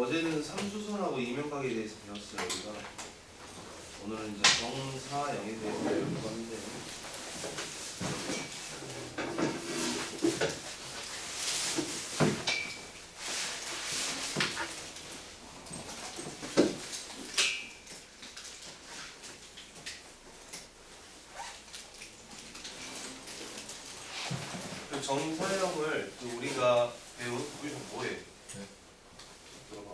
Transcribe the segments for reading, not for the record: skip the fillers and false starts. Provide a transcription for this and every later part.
어제는 삼수선하고 이면각에 대해서 배웠어요. 우리가 오늘은 이제 정사형에 대해서 배울 건데 그 정사형을 우리가 여기서 뭐해? 들어봐.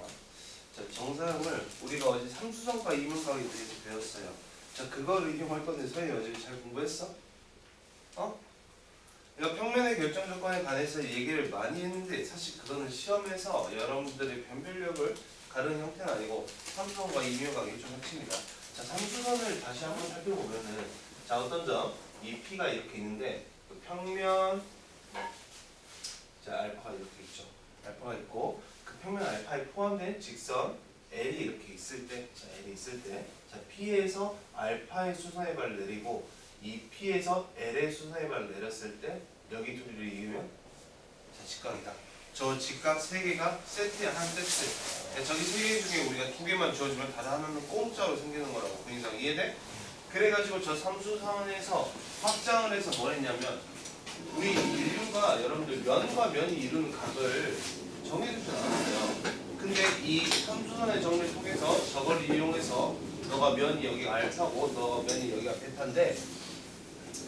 자, 정사형을 우리가 어제 삼수선과 이면각에 대해서 배웠어요. 자, 그거를 이용할 건데 서희 어제 잘 공부했어? 어? 그러니까 평면의 결정 조건에 관해서 얘기를 많이 했는데 사실 그거는 시험에서 여러분들의 변별력을 가르는 형태는 아니고 삼수선과 이면각이 좀 핵심이다. 자, 삼수선을 다시 한번 살펴보면은 자, 어떤 점? 이 P가 이렇게 있는데 그 평면 자, 알파가 이렇게 있죠. 알파가 있고 그 평면 알파에 포함된 직선 L이 이렇게 있을 때, 자, L이 있을 때, 자, P에서 알파의 수선의 발을 내리고 이 P에서 L의 수선의 발을 내렸을 때 여기 둘이를 이으면 자, 직각이다. 저 직각 세 개가 세트야, 한 세트. 저기 세 개 중에 우리가 두 개만 주어지면 다른 하나는 공짜로 생기는 거라고. 본인상 이해돼? 그래가지고 저 삼수선에서 확장을 해서 뭘 했냐면 우리 인류가 여러분들 면과 면이 이루는 각을 정해주지 않았어요. 근데 이 삼수선의 정리를 통해서 저걸 이용해서 너가 면이 여기가 알파고 너가 면이 여기가 베타인데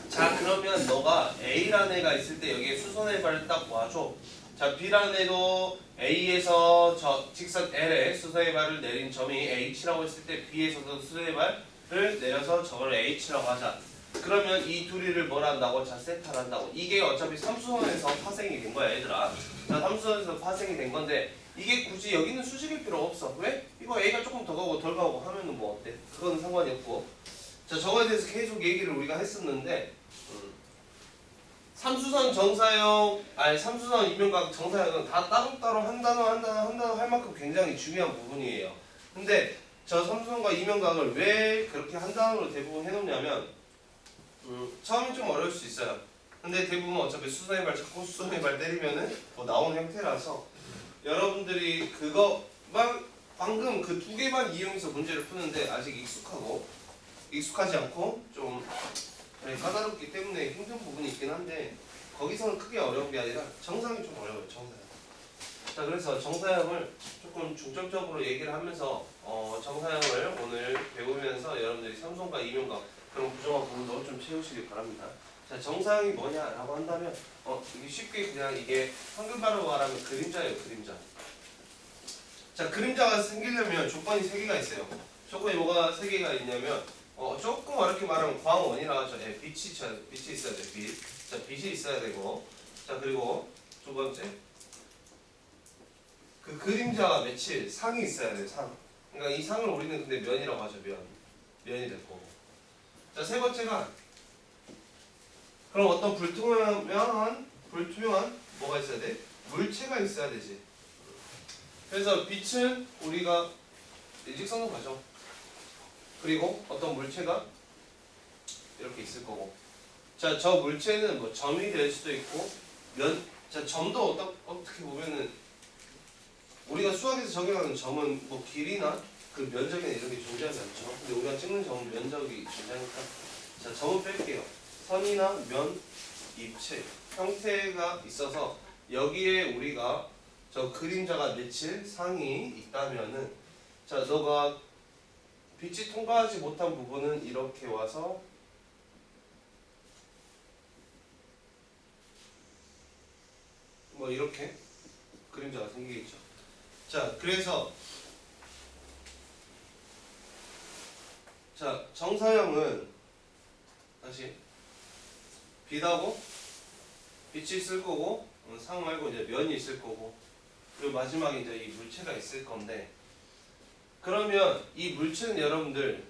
자, 그러면 너가 A라는 애가 있을 때 여기에 수선의 발을 딱 놔줘. 자, B라는 애도 A에서 저 직선 L에 수선의 발을 내린 점이 H라고 했을 때 B에서도 수선의 발을 내려서 저걸 H라고 하자. 그러면 이 둘이를 뭐라 한다고? 자, 세타를 한다고. 이게 어차피 삼수선에서 파생이 된 거야, 얘들아. 자, 삼수선에서 파생이 된 건데 이게 굳이 여기는 수식일 필요가 없어. 왜? 이거 A가 조금 더 가고 덜 가고 하면은 뭐 어때? 그건 상관이 없고. 자, 저거에 대해서 계속 얘기를 우리가 했었는데 삼수선 정사형, 아니 삼수선 이면각 정사형은 다 따로따로 한 단어 할 만큼 굉장히 중요한 부분이에요. 근데 저 삼수선과 이면각을 왜 그렇게 한 단어로 대부분 해놓냐면 처음엔 좀 어려울 수 있어요. 근데 대부분 어차피 수선의 발 자꾸 수선의 발 때리면은 뭐 나오는 형태라서 여러분들이 그거만 방금 그 두 개만 이용해서 문제를 푸는데 아직 익숙하지 않고 좀 까다롭기 때문에 힘든 부분이 있긴 한데 거기서는 크게 어려운 게 아니라 정사형이 좀 어려워요. 정사형. 자, 그래서 정사형을 조금 중점적으로 얘기를 하면서 정사형을 오늘 배우면서 여러분들이 삼성과 이면각 그런 구조화 부분도 좀 채우시길 바랍니다. 자, 정사형이 뭐냐라고 한다면 이게 쉽게 그냥 이게 한글말로 말하면 그림자예요. 그림자. 자, 그림자가 생기려면 조건이 세 개가 있어요. 조건이 뭐가 세 개가 있냐면 조금 어렵게 말하면 광원이라 하죠. 빛이 있어야 돼. 빛. 자, 빛이 있어야 되고. 자, 그리고 두 번째 그 그림자가 맺힐 상이 있어야 돼. 상. 그러니까 이 상을 우리는 근데 면이라고 하죠. 면이 될 거고. 자, 세 번째가 그럼 어떤 불투명한 뭐가 있어야 돼? 물체가 있어야 되지. 그래서 빛은 우리가 일직선으로 가죠. 그리고 어떤 물체가 이렇게 있을 거고. 자, 저 물체는 뭐 점이 될 수도 있고 자, 점도 어떻게 보면은 우리가 수학에서 적용하는 점은 뭐 길이나 그 면적이나 이런 게 존재하지 않죠. 근데 우리가 찍는 점은 면적이 존재하니까. 자, 점은 뺄게요. 선이나 면, 입체 형태가 있어서 여기에 우리가 저 그림자가 맺힐 상이 있다면은 자, 너가 빛이 통과하지 못한 부분은 이렇게 와서 뭐 이렇게 그림자가 생기겠죠. 자, 그래서 자, 정사형은 다시 빛하고 빛이 있을 거고 상 말고 이제 면이 있을 거고 그리고 마지막에 이제 이 물체가 있을 건데 그러면 이 물체는 여러분들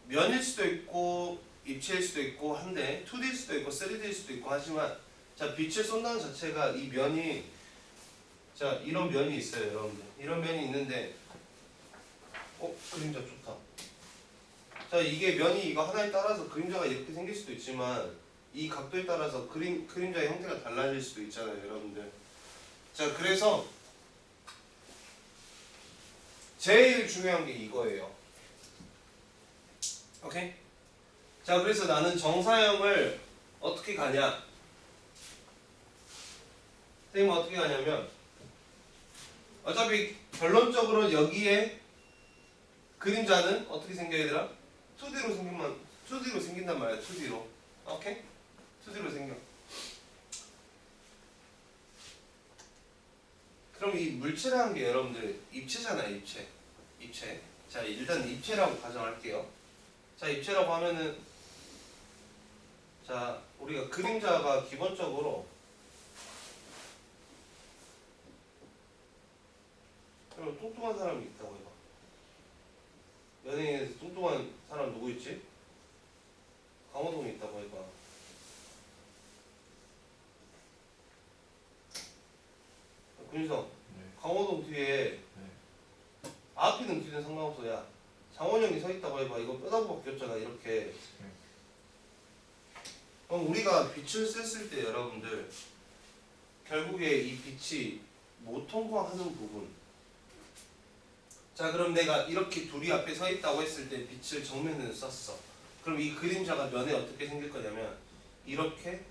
면일 수도 있고 입체일 수도 있고 한데 2D일 수도 있고 3D일 수도 있고 하지만 자, 빛을 쏜다는 자체가 이 면이 자, 이런 면이 있어요. 여러분들 이런 면이 있는데 그림자 좋다. 자, 이게 면이 이거 하나에 따라서 그림자가 이렇게 생길 수도 있지만 이 각도에 따라서 그림자의 형태가 달라질 수도 있잖아요. 여러분들 자, 그래서 제일 중요한 게 이거예요. 오케이? 자, 그래서 나는 정사형을 어떻게 가냐? 선생님은 어떻게 가냐면 어차피 결론적으로 여기에 그림자는 어떻게 생겨야 얘들아? 2D로 생긴단 말이야. 2D로. 오케이? 2D로 생겨. 그럼 이 물체라는 게 여러분들 입체잖아요. 입체. 자, 일단 입체라고 가정할게요. 자, 입체라고 하면은 자, 우리가 그림자가 기본적으로 뚱뚱한 사람이 있다고 해봐. 연예인에서 뚱뚱한 사람 누구 있지? 강호동이 있다고 해봐. 군희성, 네. 강호동 뒤에 네. 앞이든 뒤든 상관없어. 야, 장원영이 서 있다고 해봐. 이거 뼈다구 바뀌었잖아. 이렇게. 그럼 우리가 빛을 쐈을 때 여러분들 결국에 이 빛이 못 통과하는 부분. 자, 그럼 내가 이렇게 둘이 앞에 서 있다고 했을 때 빛을 정면으로 쐈어. 그럼 이 그림자가 면에 어떻게 생길 거냐면 이렇게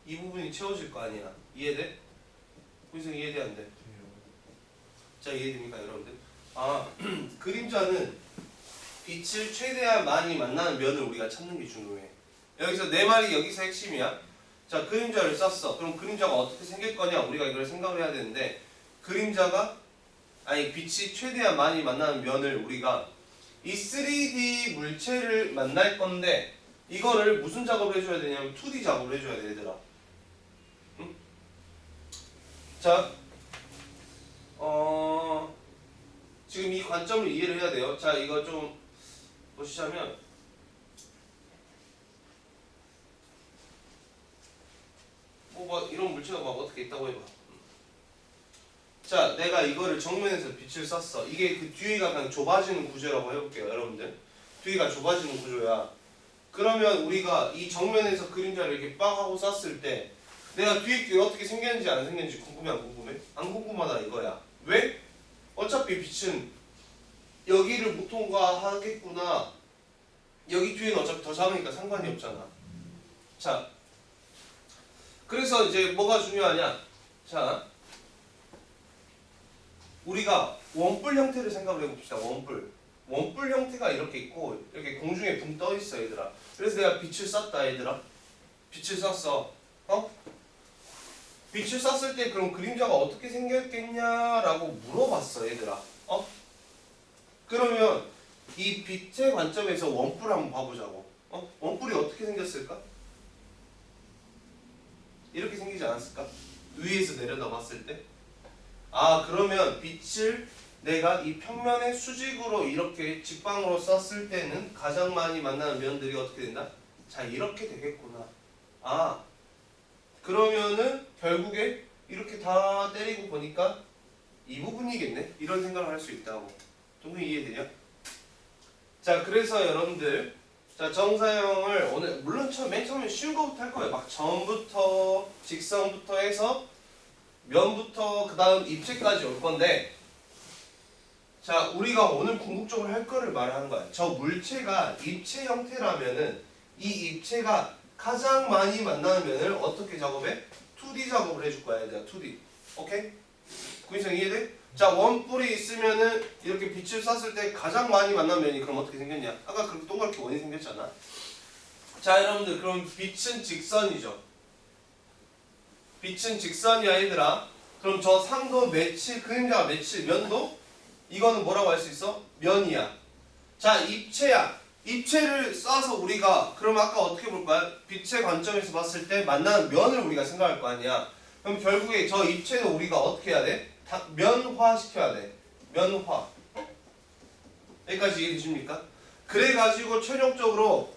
이 부분이 채워질 거 아니야. 이해돼? 무슨 이해돼 안 돼? 자, 이해됩니까 여러분들? 아, 그림자는 빛을 최대한 많이 만나는 면을 우리가 찾는 게 중요해. 여기서 내 말이 여기서 핵심이야. 자, 그림자를 쐈어. 그럼 그림자가 어떻게 생길 거냐? 우리가 이걸 생각을 해야 되는데 빛이 최대한 많이 만나는 면을 우리가 이 3D 물체를 만날 건데 이거를 무슨 작업을 해줘야 되냐면 2D 작업을 해줘야 돼 얘들아. 응? 자, 지금 이 관점을 이해를 해야 돼요. 자, 이거 좀 보시자면 막 이런 물체가 막 어떻게 있다고 해봐. 자, 내가 이거를 정면에서 빛을 쐈어. 이게 그 뒤가 그냥 좁아지는 구조라고 해볼게요, 여러분들. 뒤가 좁아지는 구조야. 그러면 우리가 이 정면에서 그림자를 이렇게 빡 하고 쐈을 때 내가 뒤에 게 어떻게 생겼는지 안 생겼는지 궁금해, 안 궁금해? 안 궁금하다 이거야. 왜? 어차피 빛은 여기를 못 통과하겠구나. 여기 뒤에는 어차피 더 작으니까 상관이 없잖아. 자, 그래서 이제 뭐가 중요하냐? 자, 우리가 원뿔 형태를 생각을 해봅시다. 원뿔 형태가 이렇게 있고 이렇게 공중에 붕 떠 있어 얘들아. 그래서 내가 빛을 쐈다 얘들아. 빛을 쐈어. 빛을 쐈을 때 그럼 그림자가 어떻게 생겼겠냐라고 물어봤어 얘들아. 그러면 이 빛의 관점에서 원뿔 한번 봐보자고. 원뿔이 어떻게 생겼을까? 이렇게 생기지 않았을까? 위에서 내려다 봤을 때. 아, 그러면 빛을 내가 이 평면의 수직으로 이렇게 직방으로 쐈을 때는 가장 많이 만나는 면들이 어떻게 된다? 자, 이렇게 되겠구나. 아, 그러면은 결국에 이렇게 다 때리고 보니까 이 부분이겠네? 이런 생각을 할 수 있다고. 동생 이해되냐? 자, 그래서 여러분들 자, 정사형을 오늘 물론 맨 처음에 쉬운 거부터 할 거예요. 막 점부터 직선부터 해서 면부터 그 다음 입체까지 올 건데, 자, 우리가 오늘 궁극적으로 할 거를 말하는 거야. 저 물체가 입체 형태라면은 이 입체가 가장 많이 만나는 면을 어떻게 작업해? 2D 작업을 해줄 거야 얘들아. 2D. 오케이? 구인성 이해돼? 자, 원뿔이 있으면은 이렇게 빛을 쐈을 때 가장 많이 만나는 면이 그럼 어떻게 생겼냐? 아까 그렇게 동그랗게 원이 생겼잖아. 자, 여러분들 그럼 빛은 직선이죠. 빛은 직선이야 얘들아. 그럼 저 상도 매치, 그림자가 매치, 면도 이거는 뭐라고 할 수 있어? 면이야. 자, 입체야. 입체를 쏴서 우리가 그럼 아까 어떻게 볼 거야? 빛의 관점에서 봤을 때 만나는 면을 우리가 생각할 거 아니야. 그럼 결국에 저 입체도 우리가 어떻게 해야 돼? 다 면화 시켜야 돼. 면화. 여기까지 이해되십니까? 그래가지고 최종적으로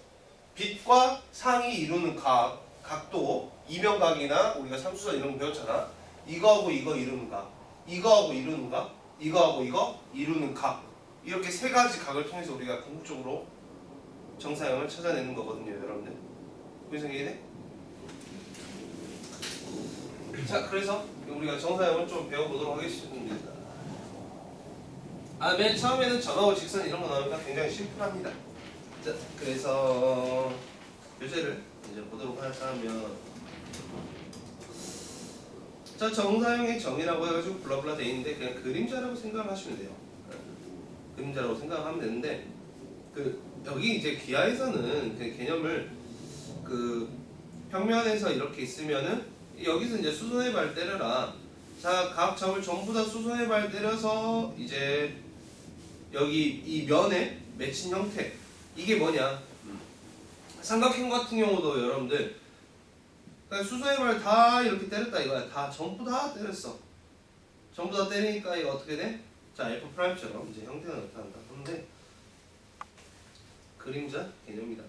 빛과 상이 이루는 각도, 이면각이나 우리가 삼수선 이런 거 배웠잖아. 이거하고 이거 이루는 각, 이거하고 이루는 각, 이거하고 이거 이루는 각. 이렇게 세 가지 각을 통해서 우리가 궁극적으로 정사형을 찾아내는 거거든요, 여러분들. 무슨 이해돼? 자, 그래서 우리가 정사형을 좀 배워보도록 하겠습니다. 맨 처음에는 전하고 직선 이런 거 나오니까 굉장히 심플합니다. 자, 그래서 교재를 이제 보도록 하자면, 자, 정사형의 정이라고 해가지고 블라블라 돼 있는데 그냥 그림자라고 생각하시면 돼요. 그림자라고 생각하면 되는데, 여기 이제 기하에서는 그 개념을 평면에서 이렇게 있으면은 여기서 이제 수선의 발 때려라. 자, 각 점을 전부 다 수선의 발 때려서 이제 여기 이 면에 맺힌 형태, 이게 뭐냐? 삼각형 같은 경우도 여러분들 그러니까 수선의 발 다 이렇게 때렸다 이거야. 다 전부 다 때렸어. 전부 다 때리니까 이거 어떻게 돼? 자, F 프라임처럼 이제 형태가 나타난다. 그런데 그림자 개념이다.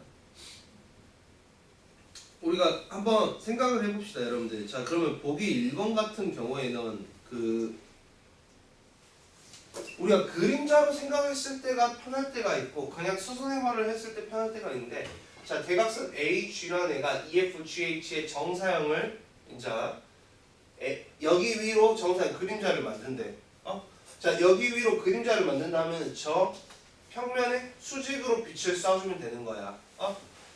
우리가 한번 생각을 해봅시다, 여러분들. 자, 그러면 보기 1번 같은 경우에는 우리가 그림자로 생각했을 때가 편할 때가 있고 그냥 수선의 말을 했을 때 편할 때가 있는데, 자, 대각선 AG라는 애가 EFGH의 정사형을 이제 여기 위로 정사형 그림자를 만든대. 자, 여기 위로 그림자를 만든다면 저 평면에 수직으로 빛을 쏴주면 되는 거야.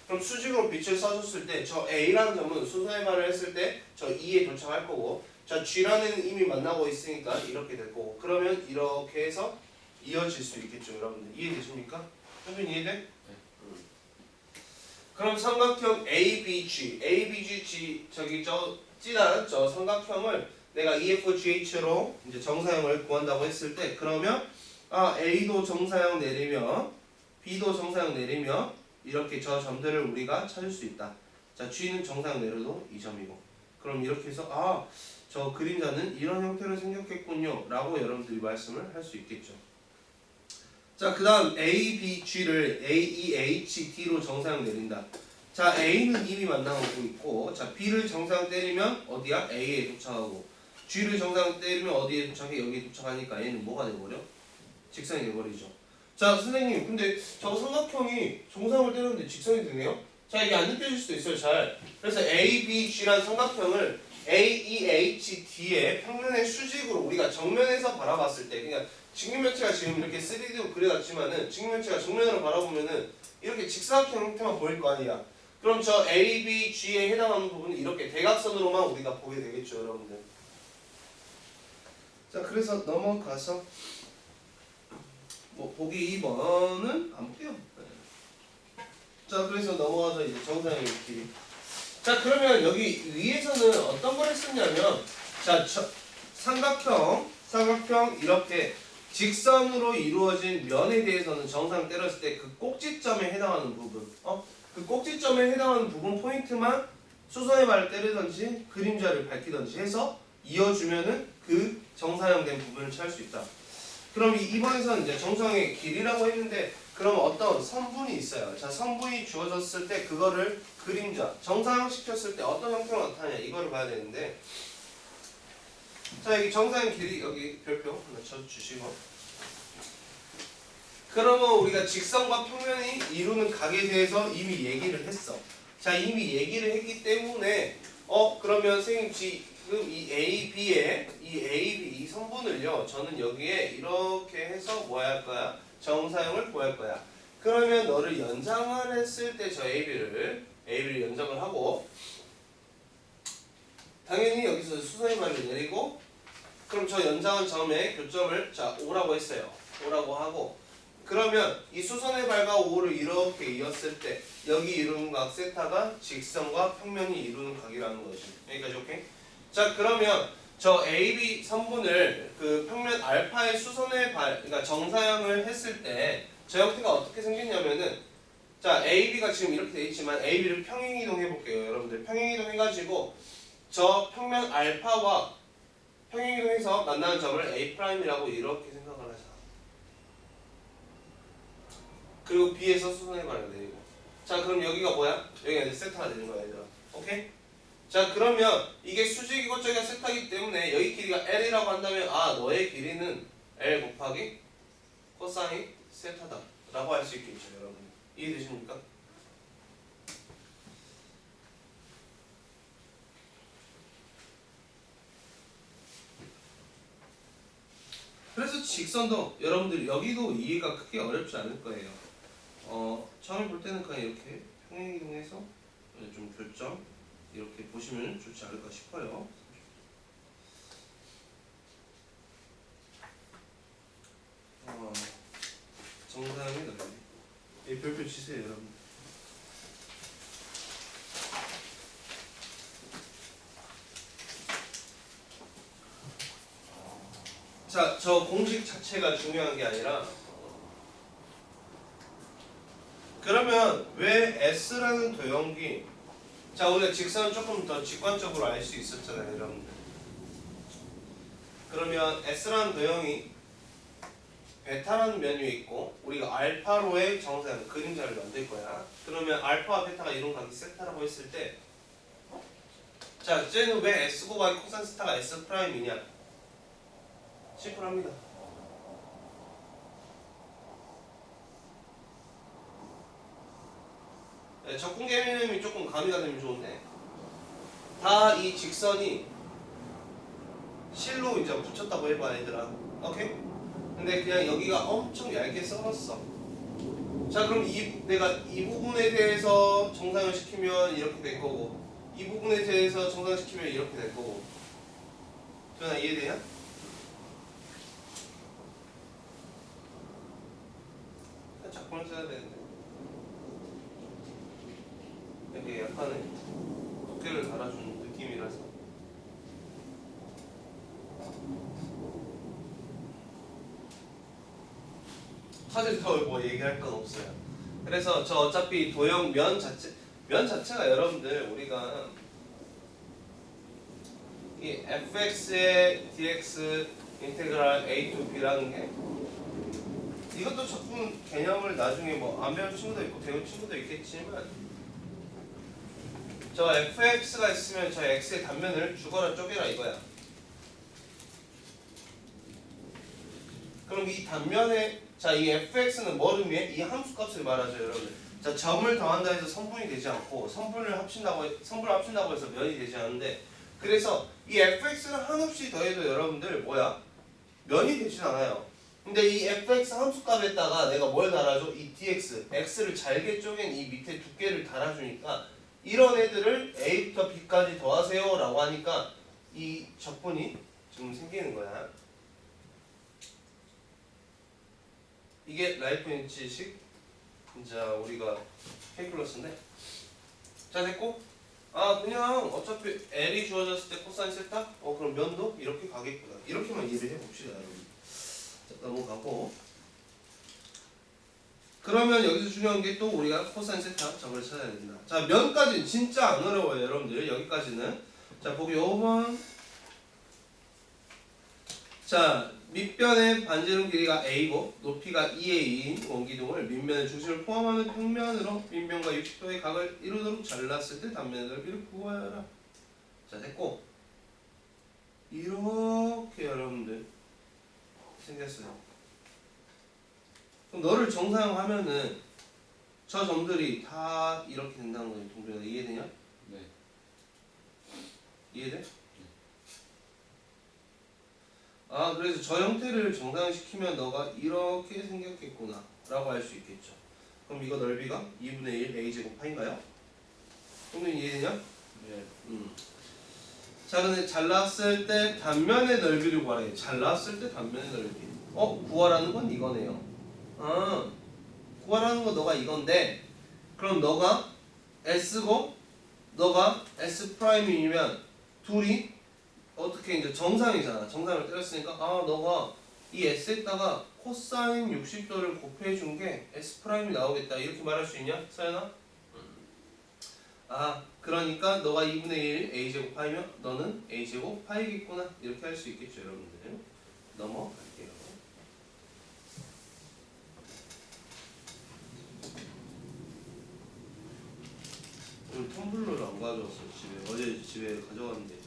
그럼 수직으로 빛을 쏴줬을 때 저 A라는 점은 수선의 말을 했을 때 저 E에 도착할 거고, 자, G라는 이미 만나고 있으니까 이렇게 될 거고, 그러면 이렇게 해서 이어질 수 있겠죠, 여러분들. 이해되십니까? 선생님 이해돼? 그럼 삼각형 ABG, 저기 저 G라는 저 삼각형을 내가 EFGH로 이제 정사형을 구한다고 했을 때, 그러면 A도 정사형 내리며 B도 정사형 내리며 이렇게 저 점들을 우리가 찾을 수 있다. 자, G는 정사형 내려도 이 점이고, 그럼 이렇게 해서 저 그림자는 이런 형태로 생겼겠군요 라고 여러분들이 말씀을 할 수 있겠죠. 자, 그 다음 ABG를 AEHD로 정사형 내린다. 자, A는 이미 만나고 있고, 자, B를 정사형 때리면 어디야? A에 도착하고, G를 정사형 때리면 어디에 도착해? 여기에 도착하니까 얘는 뭐가 돼버려? 직선이 돼버리죠. 자, 선생님, 근데 저 삼각형이 정사형을 때렸는데 직선이 되네요? 자, 이게 안 느껴질 수도 있어요, 잘. 그래서 ABG란 삼각형을 AEHD의 평면의 수직으로 우리가 정면에서 바라봤을 때, 그러니까 직면체가 지금 이렇게 3D로 그려놨지만은 직면체가 정면으로 바라보면은 이렇게 직사각형 형태만 보일 거 아니야. 그럼 저 ABG에 해당하는 부분은 이렇게 대각선으로만 우리가 보게 되겠죠, 여러분들. 자, 그래서 넘어가서 보기 2번은 안 볼게요. 자, 그래서 넘어가서 이제 정사형의 길이. 자, 그러면 여기 위에서는 어떤 걸 했었냐면, 자, 삼각형 이렇게 직선으로 이루어진 면에 대해서는 정사형 때렸을 때 그 꼭지점에 해당하는 부분, 그 꼭지점에 해당하는 부분 포인트만 수선의 발을 때리든지 그림자를 밝히든지 해서 이어주면은 그 정사형 된 부분을 찾을 수 있다. 그럼 이번에서는 이제 정사형의 길이라고 했는데, 그럼 어떤 선분이 있어요. 자, 선분이 주어졌을 때 그거를 그림자, 정사형 시켰을 때 어떤 형태로 나타나냐 이거를 봐야 되는데, 자, 여기 정사형 길이 여기 별표 하나 쳐주시고, 그러면 우리가 직선과 평면이 이루는 각에 대해서 이미 얘기를 했어. 자, 이미 얘기를 했기 때문에 그러면 선생님 지금 이 이 선분을요, 저는 여기에 이렇게 해서 뭐 할 거야? 정사형을 구할 거야. 그러면 너를 연장을 했을 때 저 AB를 연장을 하고, 당연히 여기서 수선의 발을 내리고, 그럼 저 연장한 점에 교점을 자 5라고 했어요. 5라고 하고, 그러면 이 수선의 발과 5를 이렇게 이었을 때 여기 이루는 각 세타가 직선과 평면이 이루는 각이라는 거지. 여기까지 오케이? 자, 그러면 저 AB 선분을 그 평면 알파의 수선의 발, 그러니까 정사형을 했을 때 저 형태가 어떻게 생겼냐면은, 자, AB가 지금 이렇게 돼 있지만 AB를 평행이동 해볼게요, 여러분들. 평행이동 해가지고 저 평면 알파와 평행이동해서 만나는 점을 A'이라고 이렇게 생각을 하자. 그리고 B에서 수선의 발을 내리고. 자, 그럼 여기가 뭐야? 여기가 이제 세타가 되는 거야, 얘들아. 오케이? 자, 그러면 이게 수직이고 저기가 세타이기 때문에 여기 길이가 L이라고 한다면 너의 길이는 L 곱하기 코사인 세타다 라고 할 수 있겠죠, 여러분. 이해되십니까? 그래서 직선도 여러분들 여기도 이해가 크게 어렵지 않을 거예요. 처음에 볼 때는 그냥 이렇게 평행이동해서 좀 교점 이렇게 보시면 좋지 않을까 싶어요. 정상의 넓이. 별표 치세요, 여러분. 자, 저 공식 자체가 중요한 게 아니라 그러면 왜 S라는 도형이 자 우리가 직선을 조금 더 직관적으로 알 수 있었잖아요, 여러분들. 그러면 S라는 도형이 베타라는 면이 있고 우리가 알파로의 정사형 그림자를 만들 거야. 그러면 알파와 베타가 이룬 각이 세타라고 했을 때 자, 쟤는 왜 S고 Y 코사인 스타가 S 프라임이냐? 심플합니다. 적분 개념이 조금 가미가 되면 좋은데 다 이 직선이 실로 이제 붙였다고 해봐 얘들아. 오케이? 근데 그냥 여기가 엄청 얇게 썰었어. 자 그럼 내가 이 부분에 대해서 정상을 시키면 이렇게 될 거고 이 부분에 대해서 정상을 시키면 이렇게 될 거고. 전화 이해되냐? 작품을 써야 되는데 이렇게 약간의 두께를 달아주는 느낌이라서 사실 더 뭐 얘기할 건 없어요. 그래서 저 어차피 도형 면 자체가 여러분들 우리가 이 fx의 dx 인테그랄 a to b라는 게 이것도 작품 개념을 나중에 뭐 안 배운 친구도 있고 배운 친구도 있겠지만 저 fx가 있으면 저 x의 단면을 죽어라 쪼개라 이거야. 그럼 이 단면에 자 이 fx는 뭘 의미해? 이 함수값을 말하죠, 여러분. 자 점을 더한다 해서 선분이 되지 않고 선분을 합친다고 해서 면이 되지 않는데 그래서 이 fx를 한없이 더해도 여러분들 뭐야? 면이 되진 않아요. 근데 이 fx 함수값에다가 내가 뭘 달아줘? 이 dx, x를 잘게 쪼갠 이 밑에 두께를 달아주니까 이런 애들을 a부터 b까지 더하세요 라고 하니까 이 적분이 지금 생기는 거야. 이게 라이프니츠식 이제 우리가 K플러스인데 자 됐고 그냥 어차피 L이 주어졌을 때 코사인 세타? 그럼 면도 이렇게 가겠구나. 이렇게만 이해를 해봅시다, 여러분. 자, 넘어가고 그러면 여기서 중요한 게 또 우리가 코사인 세타 점을 찾아야 된다. 자 면까지는 진짜 안 어려워요, 여러분들. 여기까지는 자 보기 5번 자 밑변의 반지름 길이가 a고 높이가 2a인 원기둥을 밑면의 중심을 포함하는 평면으로 밑면과 60도의 각을 이루도록 잘랐을 때 단면의 넓이를 구하여라. 자 됐고 이렇게 여러분들 생겼어요. 그럼 너를 정사형하면은 저 점들이 다 이렇게 된다는 거지. 동준아 이해되냐? 네. 이해돼? 그래서 저 형태를 정상시키면 너가 이렇게 생겼겠구나 라고 할 수 있겠죠. 그럼 이거 넓이가 2분의 1 a제곱 파인가요? 동준 이해되냐? 네. 자 근데 잘랐을 때 단면의 넓이를 구하래. 잘랐을 때 단면의 넓이 구하라는 건 이거네요. 구하라는 건 너가 이건데 그럼 너가 S고 너가 S 프라임이면 둘이 어떻게 이제 정상이잖아. 정상을 때렸으니까 너가 이 S에다가 코사인 60도를 곱해준 게 S 프라임이 나오겠다. 이렇게 말할 수 있냐? 서연아? 그러니까 너가 2분의 1 a제곱 파이면 너는 a제곱 파이겠구나. 이렇게 할 수 있겠죠, 여러분들. 넘어갈게요. 오늘 텀블러를 안 가져왔어, 집에. 어제 집에 가져왔는데.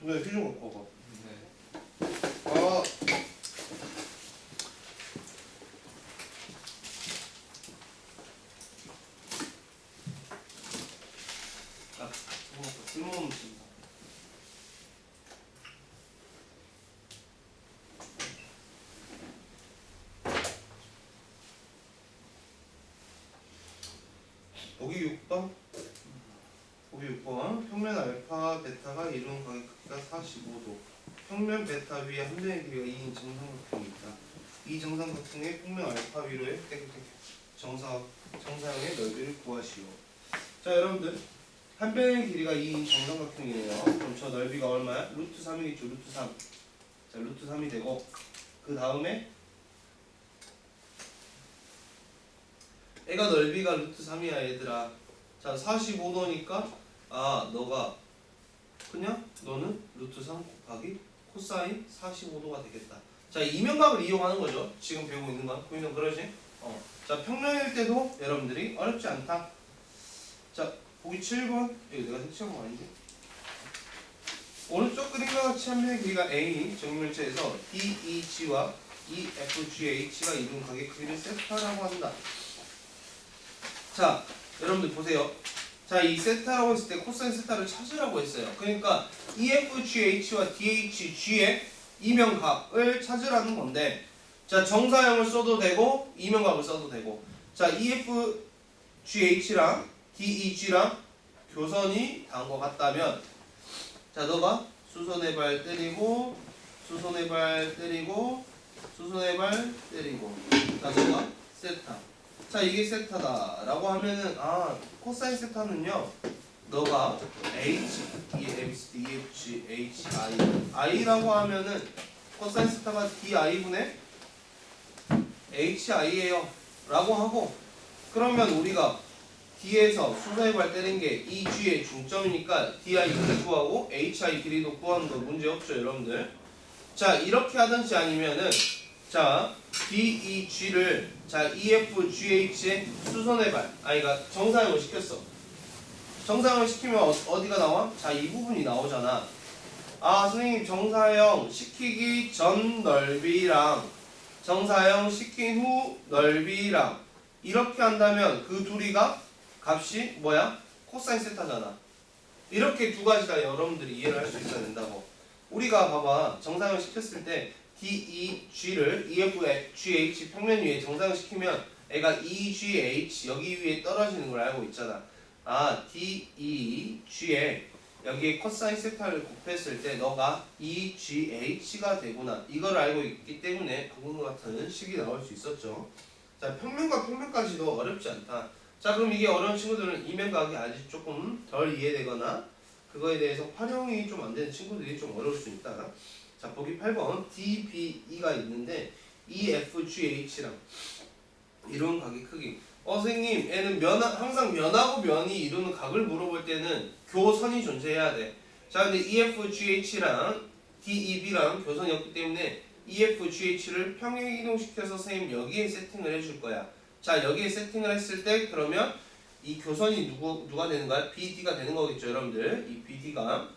동현이 휴지 좀 갖고 와봐. 네. 쓸모없는 친다. 보기 6번. 보기 6번. 평면 알파 베타가 이루는 각의 크기가 45도. 평면 베타 위에 한 변의 길이가 2인 정삼각형이 있다. 이 정삼각형의 평면 알파 위로의 정사형의 넓이를 구하시오. 자 여러분들 한 변의 길이가 2인 정삼각형이에요. 그럼 저 넓이가 얼마야? 루트 3이겠죠. 루트 3. 자 루트 3이 되고 그 다음에 애가 넓이가 루트 3이야 얘들아. 자 45도니까 너가 그냥 너는 루트 3 곱하기 코사인 45도가 되겠다. 자 이면각을 이용하는 거죠. 지금 배우고 있는 건 보이면 그러지? 자 평면일 때도 여러분들이 어렵지 않다. 자 보기 7번. 이거 내가 색칠한 거 아닌데? 오른쪽 그림과 같이 한 변의 길이가 A 정밀체에서 DEG와 EFGH가 이룬 각의 크기를 세타라고 한다. 자 여러분들 보세요. 자 이 세타라고 했을 때 코사인 세타를 찾으라고 했어요. 그러니까 EFGH와 DHG의 이면각을 찾으라는 건데 자 정사형을 써도 되고 이면각을 써도 되고 자 EFGH랑 DEG랑 교선이 닿은 것 같다면 자 너가 수선의 발 때리고 수선의 발 때리고 수선의 발 때리고 자 너가 세타. 자 이게 세타다 라고 하면은 코사인 세타는요 너가 H, ABCD, EFG, H, I라고 하면은 코사인 세타가 DI분의 HI에요 라고 하고 그러면 우리가 D에서 수선의 발 때린 게 EG의 중점이니까 DI 길이 구하고 HI 길이도 구하는 거 문제 없죠 여러분들. 자 이렇게 하든지 아니면은 자 DEG를 자 EFGH의 수선의 발 그러니까 정사형을 시켰어. 정사형을 시키면 어디가 나와? 자 이 부분이 나오잖아. 선생님 정사형 시키기 전 넓이랑 정사형 시킨 후 넓이랑 이렇게 한다면 그 둘이가 값이 뭐야? 코사인 세타잖아. 이렇게 두 가지 다 여러분들이 이해를 할 수 있어야 된다고. 우리가 봐봐 정사형 시켰을 때 DEG를 EFGH 평면 위에 정사형 시키면 애가 EGH 여기 위에 떨어지는 걸 알고 있잖아. DEG에 여기에 코사인 세타를 곱했을 때 너가 EGH가 되구나. 이걸 알고 있기 때문에 방금과 같은 식이 나올 수 있었죠. 자 평면과 평면까지도 어렵지 않다. 자 그럼 이게 어려운 친구들은 이면각이 아직 조금 덜 이해되거나 그거에 대해서 활용이 좀 안 되는 친구들이 좀 어려울 수 있다. 자 보기 8번 DBE가 있는데 EFGH랑 이룬 각의 크기. 선생님 얘는 항상 면하고 면이 이루는 각을 물어볼 때는 교선이 존재해야 돼. 자 근데 EFGH랑 DEB랑 교선이 없기 때문에 EFGH를 평행이동시켜서 선생님 여기에 세팅을 해줄 거야. 자 여기에 세팅을 했을 때 그러면 이 교선이 누가 되는 거야? BD가 되는 거겠죠 여러분들. 이 BD가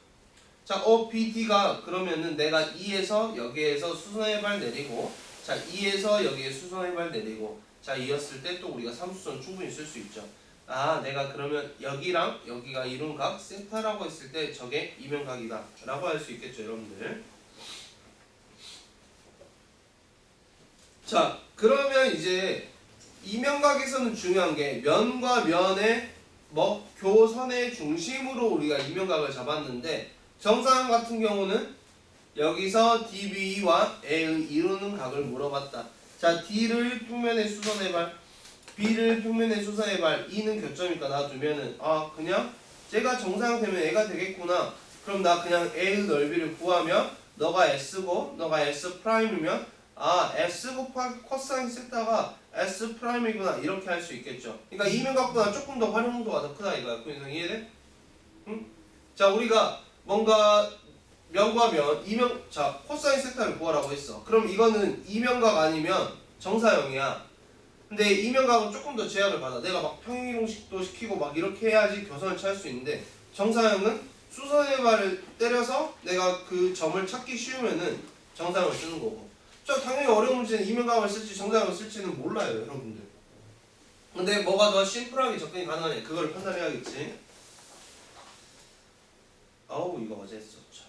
자 BD가 그러면은 내가 E에서 여기에서 수선의 발 내리고 자 E에서 여기에 수선의 발 내리고 자 이었을 때 또 우리가 삼수선 충분히 쓸 수 있죠. 내가 그러면 여기랑 여기가 이룬 각 세타라고 했을 때 저게 이면각이다 라고 할 수 있겠죠 여러분들. 자 그러면 이제 이면각에서는 중요한 게 면과 면의 교선의 중심으로 우리가 이면각을 잡았는데 정사형 같은 경우는 여기서 DBE와 A의 이루는 각을 물어봤다. 자 D를 평면에 수선해발 B를 평면에 수선해발 E는 교점이니까 놔두면은 그냥 쟤가 정사형 되면 A가 되겠구나. 그럼 나 그냥 A의 넓이를 구하면 너가 S고 너가 S'이면 S 곱하기 코사인 세타가 S'이구나 이렇게 할 수 있겠죠. 그러니까 이면각보다 조금 더 활용도가 더 크다 이거야. 그 이상 이해돼? 응? 자 우리가 뭔가 면과 면 자 코사인 세타를 구하라고 했어. 그럼 이거는 이면각 아니면 정사형이야. 근데 이면각은 조금 더 제약을 받아. 내가 막 평행이동식도 시키고 막 이렇게 해야지 교선을 찾을 수 있는데 정사형은 수선의 발을 때려서 내가 그 점을 찾기 쉬우면은 정사형을 쓰는 거고. 저 당연히 어려운 문제는 이면각을 쓸지 정사형을 쓸지는 몰라요 여러분들. 근데 뭐가 더 심플하게 접근이 가능하냐 그걸 판단해야겠지. 이거 어제 했었죠.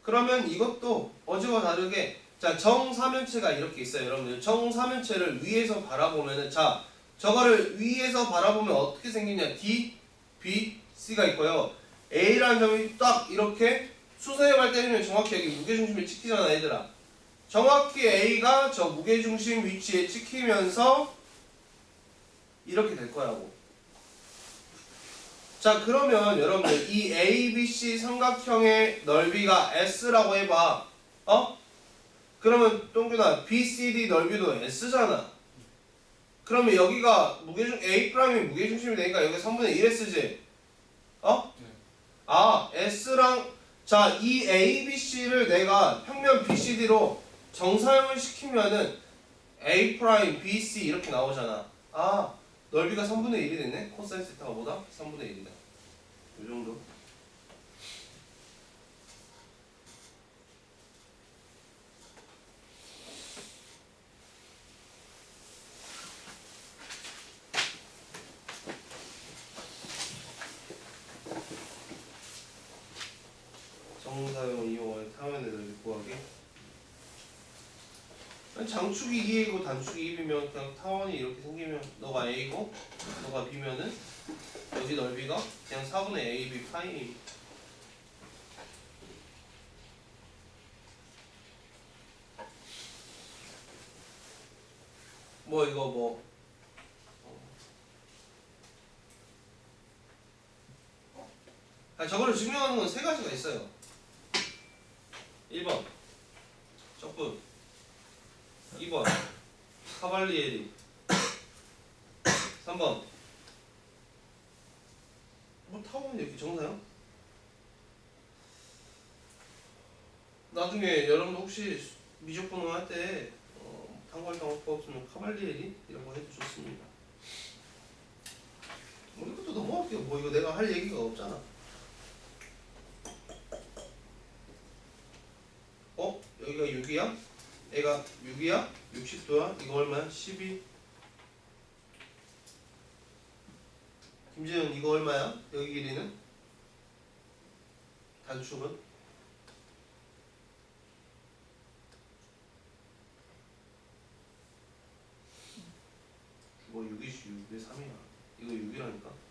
그러면 이것도 어제와 다르게 자 정사면체가 이렇게 있어요 여러분들. 정사면체를 위에서 바라보면은 자 저거를 위에서 바라보면 어떻게 생기냐. D, B, C가 있고요. A라는 점이 딱 이렇게 수서해발 때리면 정확히 여기 무게중심에 찍히잖아 얘들아. 정확히 A가 저 무게중심 위치에 찍히면서 이렇게 될 거라고. 자 그러면 여러분들 이 ABC 삼각형의 넓이가 S라고 해봐. 어? 그러면 동균아 BCD 넓이도 S잖아. 그러면 여기가 A'이 무게중심이 되니까 여기 3분의 1 S지? 어? 네. 아 S랑 자 이 ABC를 내가 평면 BCD로 정사형을 시키면은 A 프라임 BC 이렇게 나오잖아. 아 넓이가 3분의 1이 됐네? 코사인 세타가 뭐다? 3분의 1이다. 이 정도. 정사형 이용할 타원의 넓이 구하기. 장축이 2A고 단축이 2B면 그냥 타원이 이렇게 생기면 너가 A고 너가 B면은 여기 넓이가 그냥 4분의 AB 파이. 뭐 이거 뭐 저거를 증명하는 건 세 가지가 있어요. 1번 적분, 2번 카발리에리, 3번 뭐 타원이 이렇게 정사요? 나중에 여러분들 혹시 미적분호 할 때 탕골탕 없으면 카발리에리 이런 거 해도 좋습니다. 뭐 이것도 넘어갈게요. 뭐 이거 내가 할 얘기가 없잖아. 여기가 6이야? 얘가 6이야? 60도야? 이거 얼마야? 12. 김재현 이거 얼마야? 여기 길이는? 단축은? 뭐 6이지 6왜 3이야? 이거 6이라니까?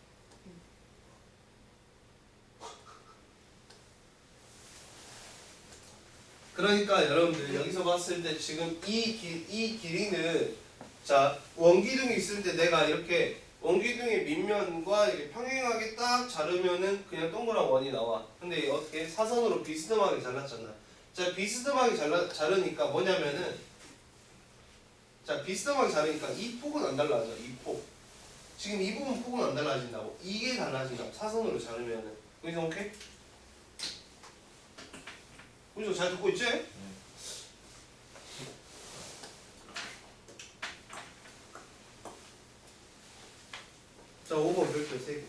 그러니까 여러분들 여기서 봤을 때 지금 이 길이는 자 원기둥이 있을 때 내가 이렇게 원기둥의 밑면과 이렇게 평행하게 딱 자르면은 그냥 동그란 원이 나와. 근데 어떻게 사선으로 비스듬하게 잘랐잖아. 자 비스듬하게 자르니까 뭐냐면은 자 비스듬하게 자르니까 이 폭은 안 달라져. 이 폭. 지금 이 부분 폭은 안 달라진다고. 이게 달라진다고. 사선으로 자르면은. 여기서 오케이? 우리도 잘 듣고 있지? 자, 5번 별표 3개.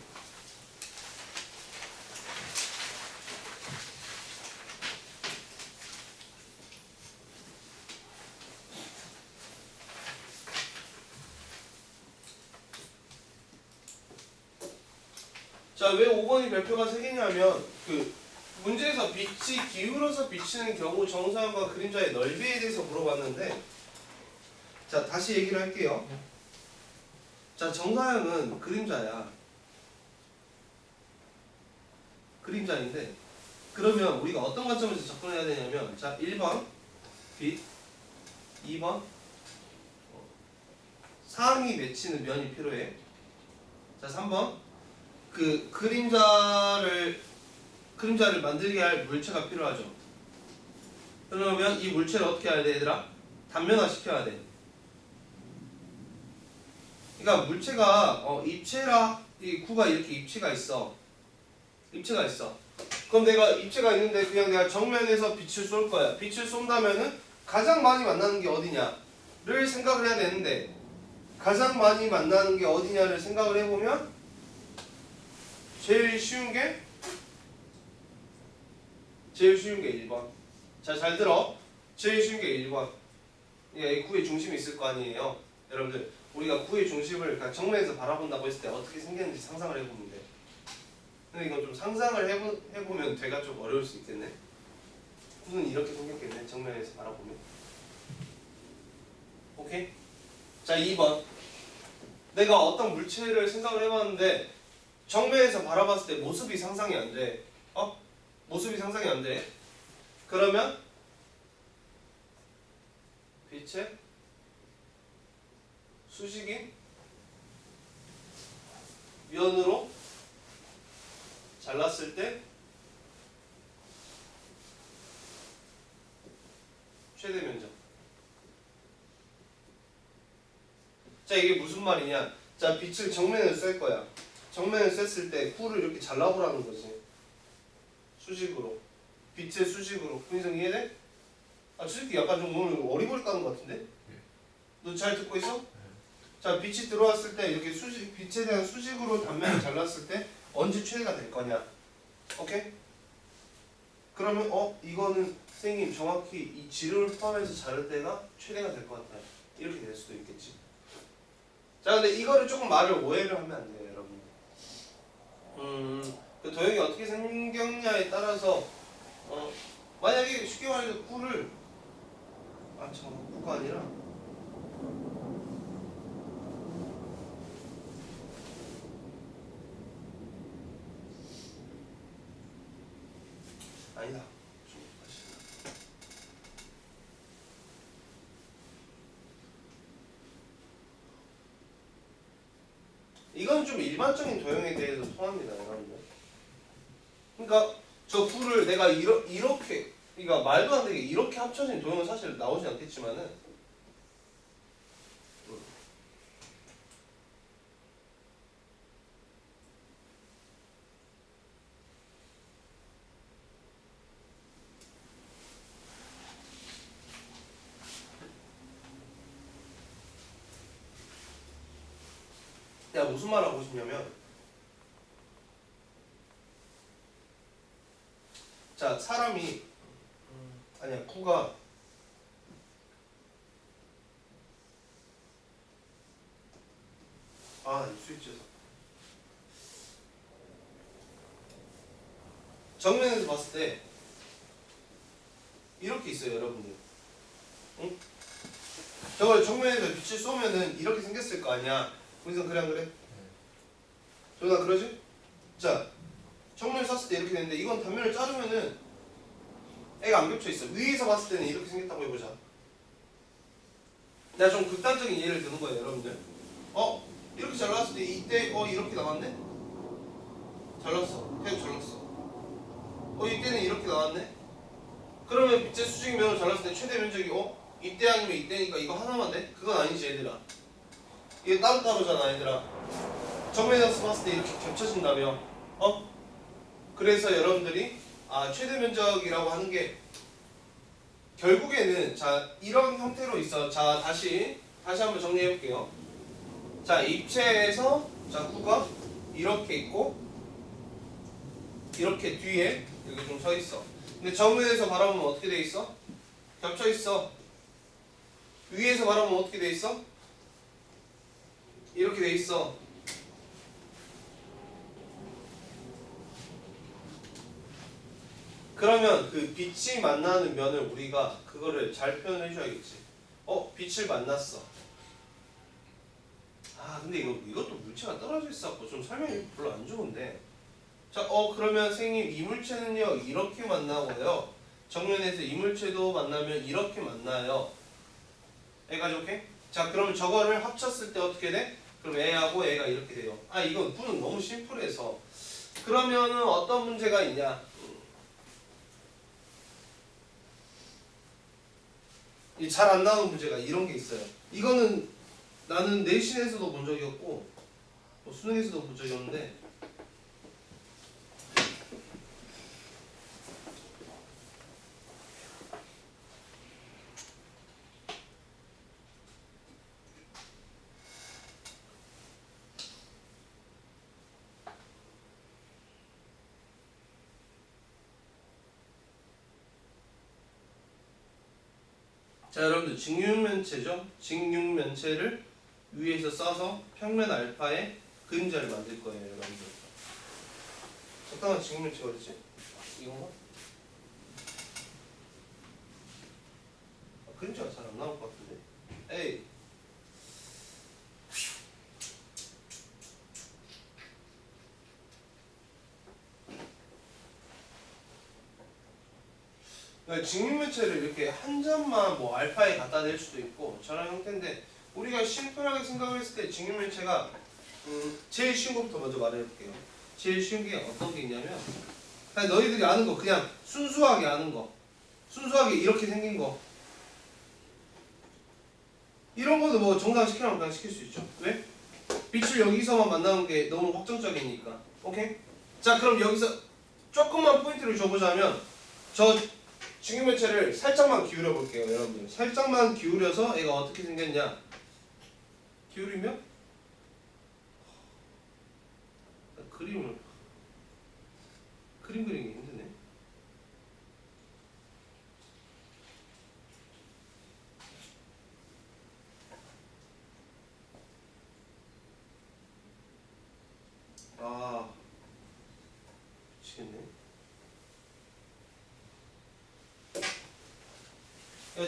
자, 왜 5번이 별표가 3개냐면 문제에서 빛이 기울어서 비치는 경우 정사형과 그림자의 넓이에 대해서 물어봤는데 자 다시 얘기를 할게요. 자 정사형은 그림자야. 그림자인데 그러면 우리가 어떤 관점에서 접근해야 되냐면 자 1번 빛 2번 상이 맺히는 면이 필요해. 자 3번 그 그림자를 만들게 할 물체가 필요하죠. 그러면 이 물체를 어떻게 해야 돼 얘들아? 단면화 시켜야 돼. 그러니까 물체가 입체라 이 구가 이렇게 입체가 있어. 입체가 있어. 그럼 내가 입체가 있는데 그냥 내가 정면에서 빛을 쏠 거야. 빛을 쏜다면은 가장 많이 만나는 게 어디냐를 생각을 해야 되는데 가장 많이 만나는 게 어디냐를 생각을 해보면 제일 쉬운 게 1번. 자, 잘 들어. 제일 쉬운 게 1번. 이 구의 중심이 있을 거 아니에요. 여러분들, 우리가 구의 중심을 그냥 정면에서 바라본다고 했을 때 어떻게 생겼는지 상상을 해보면 돼. 근데 이건 좀 상상을 해보면 되가 좀 어려울 수 있겠네. 구는 이렇게 생겼겠네. 정면에서 바라보면. 오케이? 자, 2번. 내가 어떤 물체를 생각을 해봤는데 정면에서 바라봤을 때 모습이 상상이 안 돼. 모습이 상상이 안 돼. 그러면 빛의 수직인 면으로 잘랐을 때 최대 면적. 자, 이게 무슨 말이냐? 자, 빛을 정면에서 쏠 거야. 정면에서 쐈을 때 쿨을 이렇게 잘라보라는 거지. 수직으로. 빛의 수직으로. 분성 이해돼? 솔직히 약간 좀 오늘 어리버리 까는 것 같은데? 너 잘 듣고 있어? 자, 빛이 들어왔을 때 이렇게 빛에 대한 수직으로 단면을 잘랐을 때 언제 최대가 될 거냐? 오케이? 그러면 이거는 선생님 정확히 이 지름을 포함해서 자를 때가 최대가 될 것 같아요. 이렇게 될 수도 있겠지. 자, 근데 이거를 조금 말을 오해를 하면 안 돼요, 여러분. 그 도형이 어떻게 생겼냐에 따라서 만약에 쉽게 말해서 꿀을 잠깐만, 구가 아니라 아니다. 이건 좀 일반적인 도형에 대해서 통합니다, 여러분들. 그러니까 저 꿀을 내가 이렇게 그러니까 말도 안 되게 이렇게 합쳐진 도형은 사실 나오지 않겠지만은 내가 무슨 말 하고 싶냐면 자, 사람이 아니야, 쿠가 이 스위치에서 정면에서 봤을 때 이렇게 있어요, 여러분들. 응? 저걸 정면에서 빛을 쏘면은 이렇게 생겼을 거 아니야. 그래서 그래 안 그래? 저나 그러지? 자, 정면을 쐈을 때 이렇게 되는데 이건 단면을 자르면은 애가 안 겹쳐 있어. 위에서 봤을 때는 이렇게 생겼다고 해보자. 내가 좀 극단적인 예를 드는 거예요, 여러분들. 이렇게 잘랐을 때 이때 이렇게 나왔네? 잘랐어. 계속 잘랐어. 이때는 이렇게 나왔네? 그러면 빛의 수직 면을 잘랐을 때 최대 면적이 이때 아니면 이때니까 이거 하나만 돼? 그건 아니지, 얘들아. 이게 따로따로잖아, 얘들아. 정면에서 봤을 때 이렇게 겹쳐진다며. 그래서 여러분들이 최대 면적이라고 하는 게 결국에는 자, 이런 형태로 있어. 자, 다시 한번 정리해 볼게요. 자, 입체에서 자, 구가 이렇게 있고 이렇게 뒤에 여기 좀 서 있어. 근데 정면에서 바라보면 어떻게 돼 있어? 겹쳐 있어. 위에서 바라보면 어떻게 돼 있어? 이렇게 돼 있어. 그러면 그 빛이 만나는 면을 우리가 그거를 잘 표현해 줘야겠지. 빛을 만났어. 근데 이것도 물체가 떨어져 있어갖고 좀 설명이 별로 안 좋은데. 자, 그러면 선생님 이물체는요 이렇게 만나고요. 정면에서 이물체도 만나면 이렇게 만나요. 여기까지 오케이? 자, 그러면 저거를 합쳤을 때 어떻게 돼? 그럼 A하고 A가 이렇게 돼요. 이건 V는 너무 심플해서. 그러면은 어떤 문제가 있냐? 잘 안 나오는 문제가 이런 게 있어요. 이거는 나는 내신에서도 본 적이 없고 수능에서도 본 적이 없는데 자, 여러분들 직육면체죠. 직육면체를 위에서 싸서 평면 알파의 그림자를 만들 거예요, 여러분들. 적당한 직육면체가 어디지? 이건가? 그림자가 잘 안 나올 것 같은데. 에이. 그러니까 직육면체를 이렇게 한 점만 뭐 알파에 갖다 댈 수도 있고 저런 형태인데 우리가 심플하게 생각을 했을 때 직육면체가 제일 쉬운 것부터 먼저 말해볼게요. 제일 쉬운 게 어떤 게 있냐면 그냥 너희들이 아는 거 그냥 순수하게 아는 거 순수하게 이렇게 생긴 거 이런 것도 뭐 정상시키라면 그냥 시킬 수 있죠. 왜? 빛을 여기서만 만나는 게 너무 확정적이니까. 오케이? 자 그럼 여기서 조금만 포인트를 줘보자면 저 직육면체를 살짝만 기울여 볼게요. 여러분들 살짝만 기울여서 얘가 어떻게 생겼냐 기울이면 그림 그리기 힘드네. 아 미치겠네.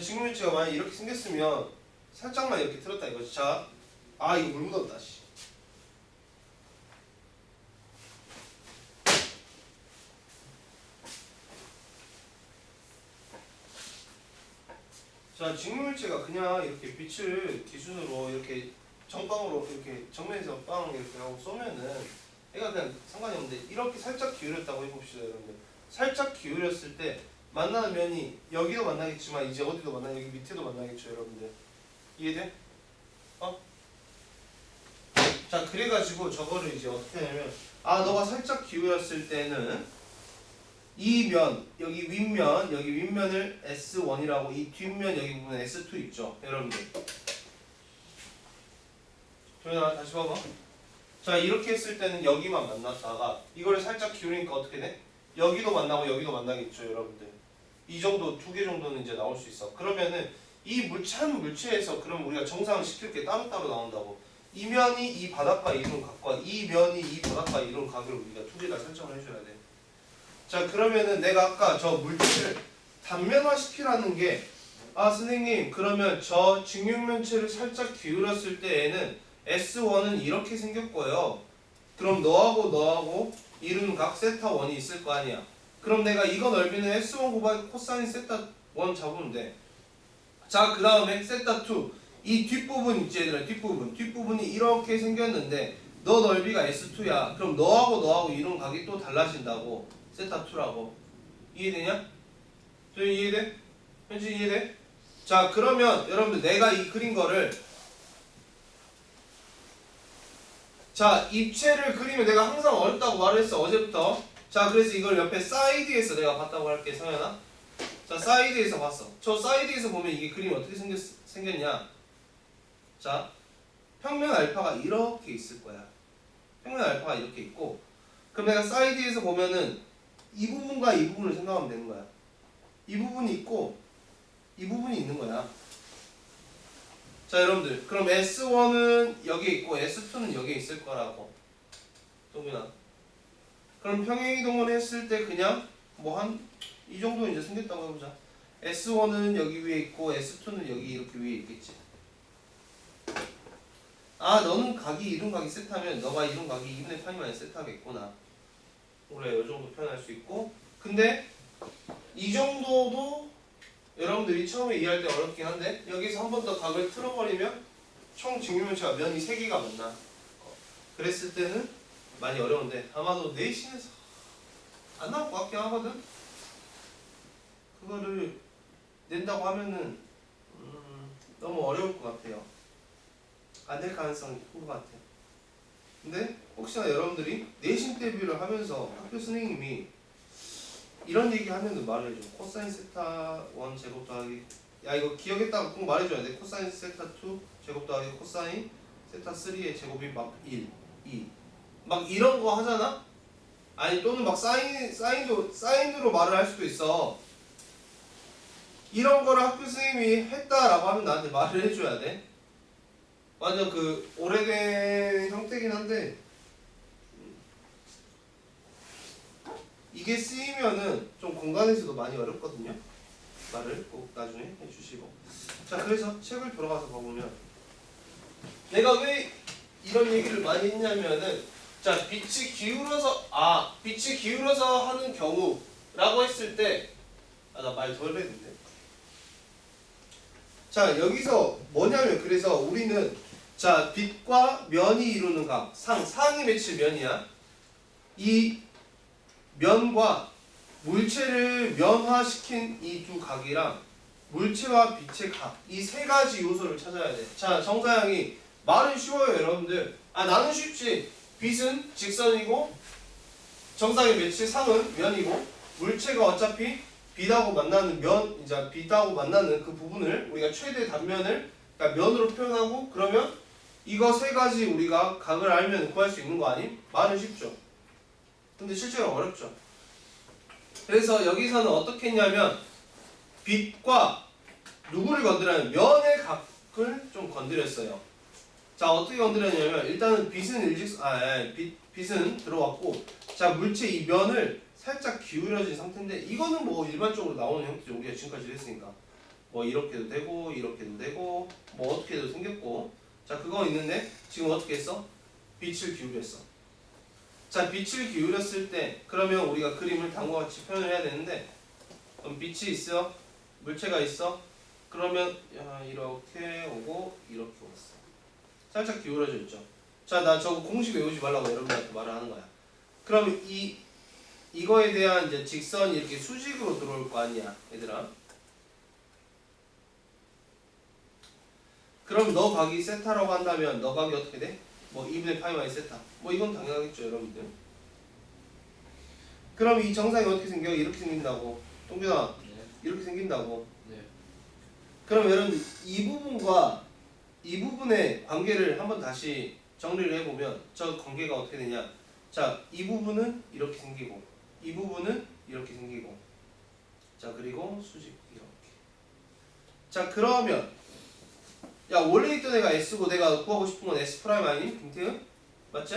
직육면체가 만약 이렇게 생겼으면 살짝만 이렇게 틀었다 이거지. 자, 아 이거 물 묻었다. 씨. 자, 직육면체가 그냥 이렇게 빛을 기준으로 이렇게 정방으로 이렇게 정면에서 빵 이렇게 하고 쏘면은 얘가 그냥 상관이 없는데 이렇게 살짝 기울였다고 해봅시다, 여러분들. 살짝 기울였을 때 만나는 면이 여기도 만나겠지만 이제 어디도 만나 여기 밑에도 만나겠죠, 여러분들. 이해돼? 자, 그래가지고 저거를 이제 어떻게 하냐면 너가 살짝 기울였을 때는 이 면, 여기 윗면, 여기 윗면을 S1이라고 이 뒷면 여기 부분 S2 있죠, 여러분들. 조연아 다시 봐봐. 자, 이렇게 했을 때는 여기만 만났다가 이거를 살짝 기울이니까 어떻게 돼? 여기도 만나고 여기도 만나겠죠, 여러분들. 이 정도, 두 개 정도는 이제 나올 수 있어. 그러면은 이 한 물체에서 그럼 우리가 정상을 시킬 게 따로따로 나온다고. 이 면이 이 바닥과 이룬 각과 이 면이 이 바닥과 이룬 각을 우리가 두 개 다 설정을 해줘야 돼. 자, 그러면은 내가 아까 저 물체를 단면화 시키라는 게 선생님 그러면 저 직육면체를 살짝 기울였을 때에는 S1은 이렇게 생겼고요. 그럼 너하고 이룬 각 세타1이 있을 거 아니야. 그럼 내가 이거 넓이는 S1 곱하기 코사인 세타1 잡으면 돼. 자, 그 다음에 세타2 이 뒷부분 있지 얘들아. 뒷부분이 이렇게 생겼는데 너 넓이가 S2야. 그럼 너하고 이룬 각이 또 달라진다고. 세타2라고. 이해되냐? 저 이해돼? 현진 이해돼? 자, 그러면 여러분들 내가 이 그린 거를 자, 입체를 그리면 내가 항상 어렵다고 말을 했어, 어제부터. 자, 그래서 이걸 옆에 사이드에서 내가 봤다고 할게, 성현아. 자, 사이드에서 봤어. 저 사이드에서 보면 이게 그림이 어떻게 생겼냐. 자, 평면 알파가 이렇게 있을 거야. 평면 알파가 이렇게 있고, 그럼 내가 사이드에서 보면은 이 부분과 이 부분을 생각하면 되는 거야. 이 부분이 있고 이 부분이 있는 거야. 자, 여러분들 그럼 S1은 여기에 있고 S2는 여기에 있을 거라고. 동민아. 그럼 평행이동을 했을 때 그냥 뭐 한 이 정도 이제 생겼다고 해보자. S1은 여기 위에 있고 S2는 여기 이렇게 위에 있겠지. 너는 이룬 각이 세타면 너가 이룬 각이 2분의 파이만에 세타겠구나. 그래, 이 정도 표현할 수 있고. 근데 이 정도도 여러분들이 처음에 이해할 때 어렵긴 한데 여기서 한 번 더 각을 틀어버리면 총 직육면체가 면이 3개가 만나. 그랬을 때는 많이 어려운데 아마도 내신에서 안 나올 것 같긴 하거든. 그거를 낸다고 하면은 너무 어려울 것 같아요. 안 될 가능성이 큰 것 같아요. 근데 혹시나 여러분들이 내신 대비를 하면서 학교 선생님이 이런 얘기 하면은 말해줘. 코사인 세타 1 제곱 더하기 이거 기억했다고 꼭 말해줘야 돼. 코사인 세타 2 제곱 더하기 코사인 세타 3의 제곱이 막 1, 2 막 이런 거 하잖아? 아니 또는 막 사인으로 말을 할 수도 있어. 이런 거를 학교 선생님이 했다라고 하면 나한테 말을 해줘야 돼. 완전 그 오래된 형태긴 한데 이게 쓰이면은 좀 공간에서도 많이 어렵거든요. 말을 꼭 나중에 해주시고. 자, 그래서 책을 돌아가서 봐보면 내가 왜 이런 얘기를 많이 했냐면은 자, 빛이 기울어서 하는 경우라고 했을 때 아, 나 말 덜 했는데. 자, 여기서 뭐냐면 그래서 우리는 자, 빛과 면이 이루는 각, 상이 맺힐 면이야. 이 면과 물체를 면화시킨 이 두 각이랑 물체와 빛의 각, 이 세 가지 요소를 찾아야 돼. 자, 정사양이 말은 쉬워요, 여러분들. 아, 나는 쉽지. 빛은 직선이고 정상의 맺힐 상은 면이고 물체가 어차피 빛하고 만나는 면, 이제 빛하고 만나는 그 부분을 우리가 최대 단면을 그러니까 면으로 표현하고 그러면 이거 세 가지 우리가 각을 알면 구할 수 있는 거 아님? 말은 쉽죠. 근데 실제로 어렵죠. 그래서 여기서는 어떻게 했냐면 빛과 누구를 건드려냐면 면의 각을 좀 건드렸어요. 자, 어떻게 건드렸냐면 일단은 빛은 빛은 들어왔고 자, 물체 이 면을 살짝 기울여진 상태인데 이거는 뭐 일반적으로 나오는 형태죠. 우리가 지금까지 했으니까 뭐 이렇게도 되고 이렇게도 되고 뭐 어떻게도 생겼고 자, 그거 있는데 지금 어떻게 했어? 빛을 기울였어. 자, 빛을 기울였을 때 그러면 우리가 그림을 다음과 같이 표현을 해야 되는데 그럼 빛이 있어 물체가 있어 그러면 이렇게 오고 이렇게 왔어. 살짝 기울어져 있죠. 자, 나 저거 공식 외우지 말라고 여러분들한테 말을 하는 거야. 그럼 이거에 대한 이제 직선이 이렇게 수직으로 들어올 거 아니야, 얘들아. 그럼 너 각이 세타라고 한다면 너 각이 어떻게 돼? 뭐 2분의 파이 마이 세타. 뭐 이건 당연하겠죠, 여러분들. 그럼 이 정상이 어떻게 생겨? 이렇게 생긴다고. 동균아, 네. 이렇게 생긴다고. 네. 그럼 여러분 이 부분과 이 부분의 관계를 한번 다시 정리를 해보면 저 관계가 어떻게 되냐? 자, 이 부분은 이렇게 생기고 이 부분은 이렇게 생기고 자, 그리고 수직 이렇게. 자, 그러면 야, 원래 있던 애가 S고 내가 구하고 싶은 건 S 프라임 아니? 김태은? 맞지?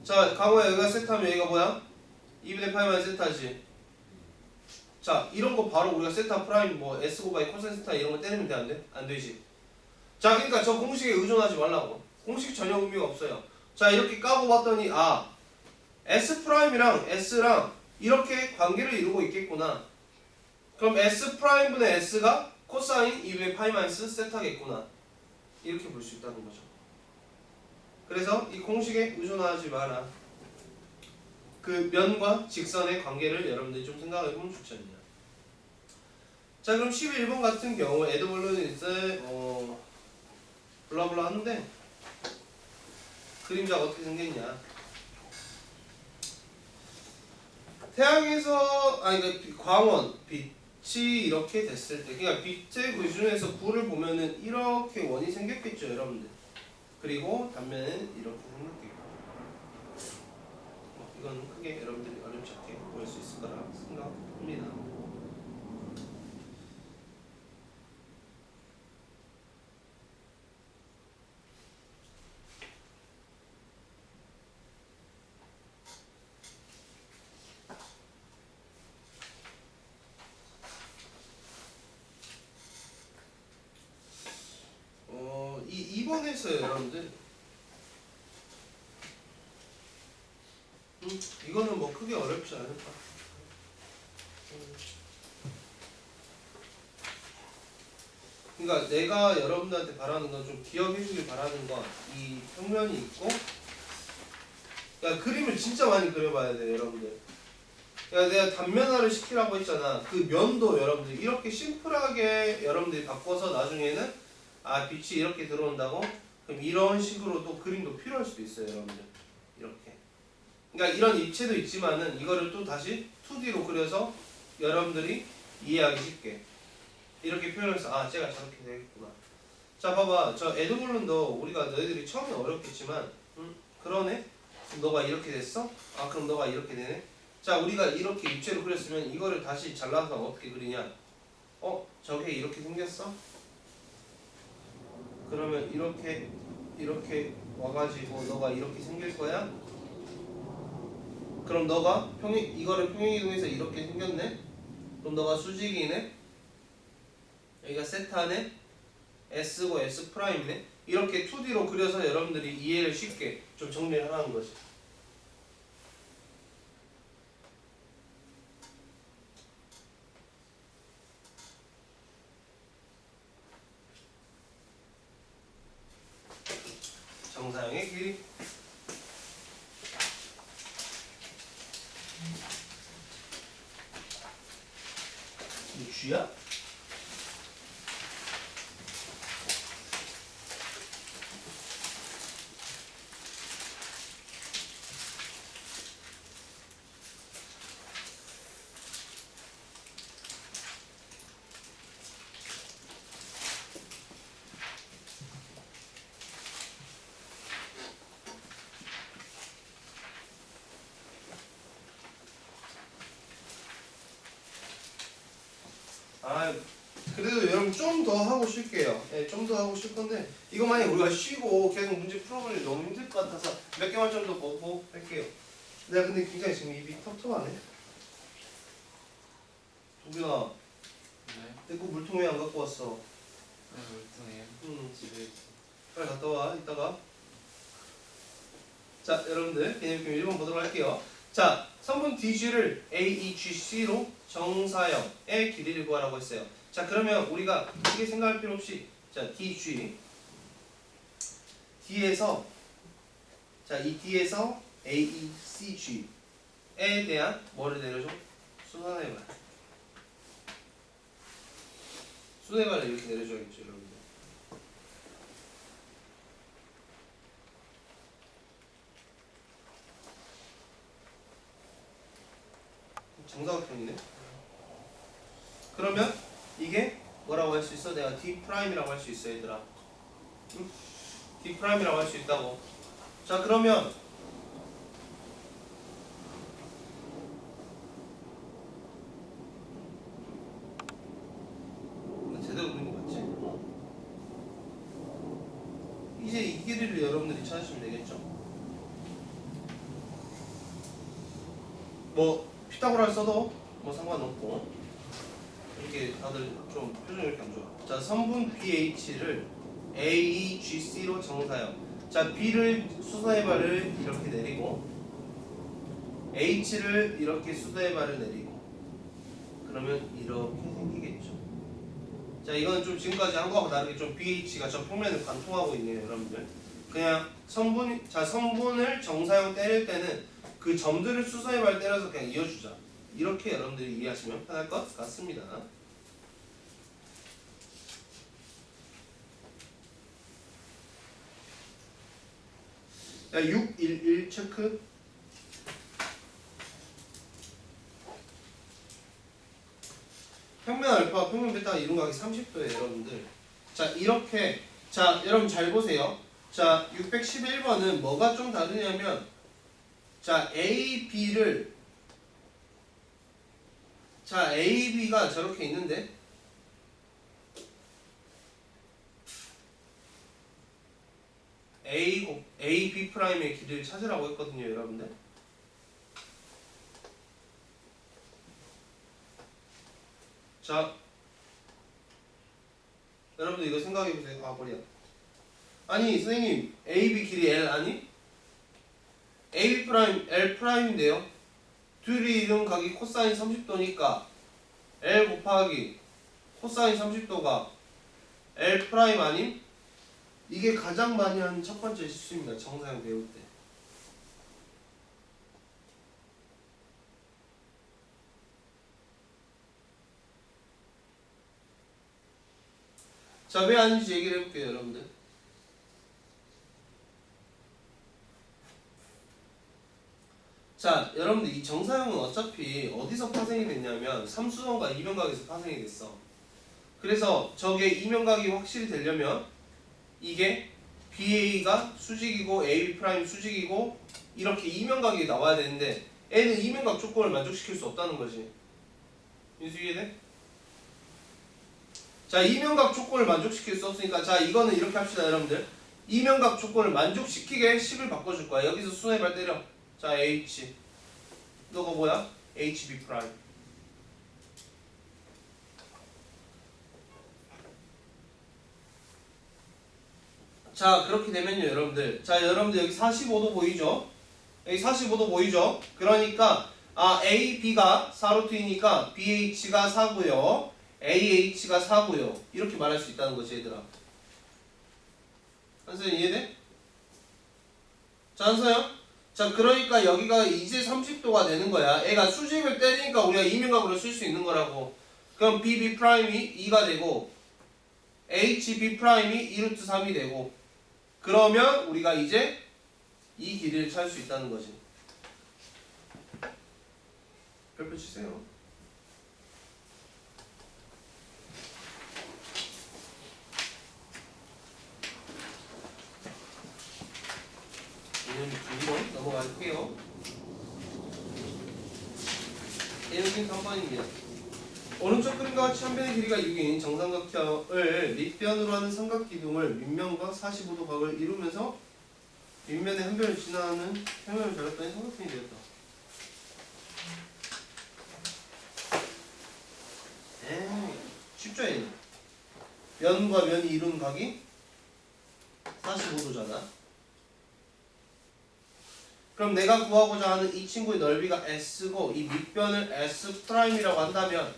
자, 강호야 여기가 세타면 여기가 뭐야? 2분의 파이만 세타지. 자, 이런 거 바로 우리가 세타 프라임 뭐 S고 바이 코사인 세타 이런 거 때리면 돼 안 돼? 안 되지. 자, 그러니까 저 공식에 의존하지 말라고. 공식 전혀 의미가 없어요. 자, 이렇게 까고 봤더니 S 프라임이랑 S랑 이렇게 관계를 이루고 있겠구나. 그럼 S 프라임분의 S가 코사인 2분의 파이 마이너스 세타겠구나. 이렇게 볼 수 있다는 거죠. 그래서 이 공식에 의존하지 마라. 그 면과 직선의 관계를 여러분들이 좀 생각해보면 좋지 않냐. 자, 그럼 11번 같은 경우 에드벌룬이 이제 블라블라 하는데 그림자가 어떻게 생겼냐. 태양에서 그러니까 광원, 빛이 이렇게 됐을 때 그러니까 빛의 기준에서 불을 보면은 이렇게 원이 생겼겠죠, 여러분들. 그리고 단면은 이렇게 생겼겠고 이건 크게 여러분들이 어렵지 않게 볼 수 있을 거라 생각합니다. 이 2번에서요, 여러분들. 이거는 뭐 크게 어렵지 않을까. 그러니까 내가 여러분들한테 바라는 건 좀 기억해주길 바라는 건 이 평면이 있고, 그러니까 그림을 진짜 많이 그려봐야 돼, 여러분들. 그러니까 내가 단면화를 시키라고 했잖아. 그 면도 여러분들 이렇게 심플하게 여러분들이 바꿔서 나중에는 빛이 이렇게 들어온다고? 그럼 이런 식으로 또 그림도 필요할 수도 있어요, 여러분들. 이렇게. 그러니까 이런 입체도 있지만은 이거를 또 다시 2D로 그려서 여러분들이 이해하기 쉽게 이렇게 표현해서 쟤가 저렇게 되겠구나. 자, 봐봐. 저 에드벌룬도 우리가 너희들이 처음에 어렵겠지만 그러네? 그럼 너가 이렇게 됐어? 그럼 너가 이렇게 되네? 자, 우리가 이렇게 입체로 그렸으면 이거를 다시 잘라서 어떻게 그리냐? 저게 이렇게 생겼어? 그러면 이렇게 와가지고 너가 이렇게 생길 거야? 그럼 너가 이거를 평행이동해서 이렇게 생겼네? 그럼 너가 수직이네? 여기가 세타네? S고 S 프라임이네? 이렇게 2D로 그려서 여러분들이 이해를 쉽게 좀 정리를 하라는 거지. 정상의 길이. 이거 G야? 아, 그래도 여러분 좀 더 하고 쉴게요. 예, 좀 더 하고 쉴 건데 이거 만약 우리가 쉬고 계속 문제 풀어보니 너무 힘들 것 같아서 몇 개만 좀 더 보고 할게요. 내가 근데 굉장히 지금 입이 텁텁하네. 도균아, 네. 내 거 물통 왜 안 갖고 왔어? 네, 물통이에요. 집에 있어. 빨리 갔다 와, 이따가. 자, 여러분들 개념 1번 보도록 할게요. 자, 성분 DG를 AEGC로 정사형의 길이를 구하라고 했어요. 자, 그러면 우리가 크게 생각할 필요 없이 자, DG D에서 자, 이 D에서 AECG에 대한 뭐를 내려줘? 수선해발. 수선해발을 이렇게 내려줘야겠죠, 여러분들. 정사각형이네. 그러면 이게 뭐라고 할 수 있어? 내가 D'이라고 할 수 있어, 얘들아. 응? D'이라고 할 수 있다고. 자, 그러면 제대로 그린 거 맞지? 이제 이 길이를 여러분들이 찾으시면 되겠죠? 뭐 피타고라를 써도 뭐 상관없고 이렇게 다들 좀 표정이 이렇게 안 좋아. 자, 선분 BH를 AEGC로 정사형. 자, B를 수소의 발을 이렇게 내리고 H를 이렇게 수소의 발을 내리고 그러면 이렇게 생기겠죠. 자, 이거는 좀 지금까지 한 거하고 다르게 좀 BH가 저 평면을 관통하고 있네요, 여러분들. 그냥 성분을 정사형 때릴 때는 그 점들을 수소의 발 때려서 그냥 이어주자. 이렇게 여러분들이 이해하시면 편할 것 같습니다. 자, 611 체크. 평면 알파, 평면 베타 이런 각이 30도예요, 여러분들. 자, 이렇게. 자, 여러분 잘 보세요. 자, 611번은 뭐가 좀 다르냐면 자, AB를 자, AB가 저렇게 있는데 AB 프라임의 길이를 찾으라고 했거든요, 여러분들. 자, 여러분들 이거 생각해 보세요. 아, 머리야. 아니, 선생님, AB 길이 L 아니? AB 프라임 L 프라임인데요. 둘이 이룬 각이 코사인 30도니까 L 곱하기 코사인 30도가 L 프라임 아님? 이게 가장 많이 하는 첫 번째 실수입니다. 정사형 배울 때. 자, 왜 아닌지 얘기를 해볼게요, 여러분들. 자, 여러분들 이 정사형은 어차피 어디서 파생이 됐냐면 삼수선과 이면각에서 파생이 됐어. 그래서 저게 이면각이 확실히 되려면 이게 BA가 수직이고 AB 프라임 수직이고 이렇게 이면각이 나와야 되는데 N은 이면각 조건을 만족시킬 수 없다는 거지. 인수 이해돼? 자, 이면각 조건을 만족시킬 수 없으니까 자, 이거는 이렇게 합시다, 여러분들. 이면각 조건을 만족시키게 식을 바꿔줄 거야. 여기서 수의 발 때려. 자, H. 너가 뭐야? HB 프라임. 자, 그렇게 되면요, 여러분들. 자, 여러분들 여기 45도 보이죠? 여기 45도 보이죠? 그러니까 AB가 4루트이니까 BH가 4고요. AH가 4고요. 이렇게 말할 수 있다는 거지, 얘들아. 선생님 이해돼? 자, 한서요? 자, 그러니까 여기가 이제 30도가 되는 거야. 애가 수직을 때리니까 우리가 이면각으로 쓸 수 있는 거라고. 그럼 BB 프라임이 2가 되고 HB 프라임이 2루트 3이 되고 그러면 우리가 이제 이 길이를 찾을 수 있다는 거지. 별표 치세요. 개념 2번 넘어갈게요. 개념 3번입니다. 오른쪽 그림과 같이 한 변의 길이가 6인 정삼각형을 밑변으로 하는 삼각기둥을 밑면과 45도 각을 이루면서 밑면의 한 변을 지나는 평면을 잘랐더니 삼각형이 되었다. 쉽죠 얘는? 면과 면이 이루는 각이 45도잖아. 그럼 내가 구하고자 하는 이 친구의 넓이가 S고 이 밑변을 S'이라고 한다면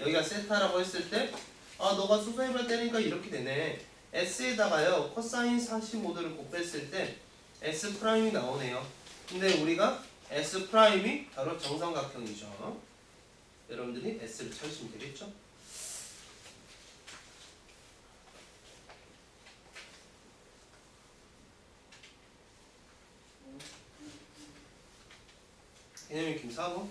여기가 세타라고 했을 때 너가 수소해발 때리니까 이렇게 되네. S에다가요 코사인 45도를 곱했을 때 S'이 나오네요. 근데 우리가 S'이 바로 정삼각형이죠. 여러분들이 S를 찾으시면 되겠죠? 개념이 김 4번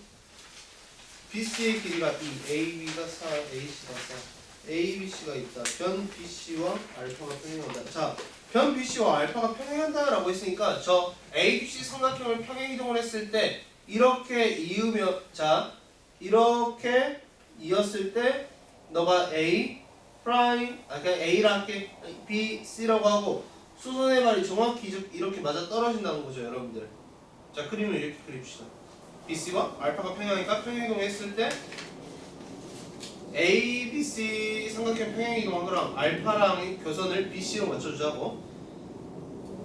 BC의 길이가 2, AB가 4, AC가 4 ABC가 있다. 변 BC와 알파가 평행한다. 자, 변 BC와 알파가 평행한다 라고 했으니까 저 ABC 삼각형을 평행이동을 했을 때 이렇게 이으면 자 이렇게 이었을 때 너가 A 프라임 그냥 A라 할게 B, C라고 하고 수선의 발이 정확히 이렇게 맞아 떨어진다는 거죠 여러분들. 자 그림을 이렇게 그립시다. BC와 알파가 평행하니까 평행이동했을 때 A, B, C 삼각형 평행이동한 거랑 알파랑 교선을 BC로 맞춰주자고.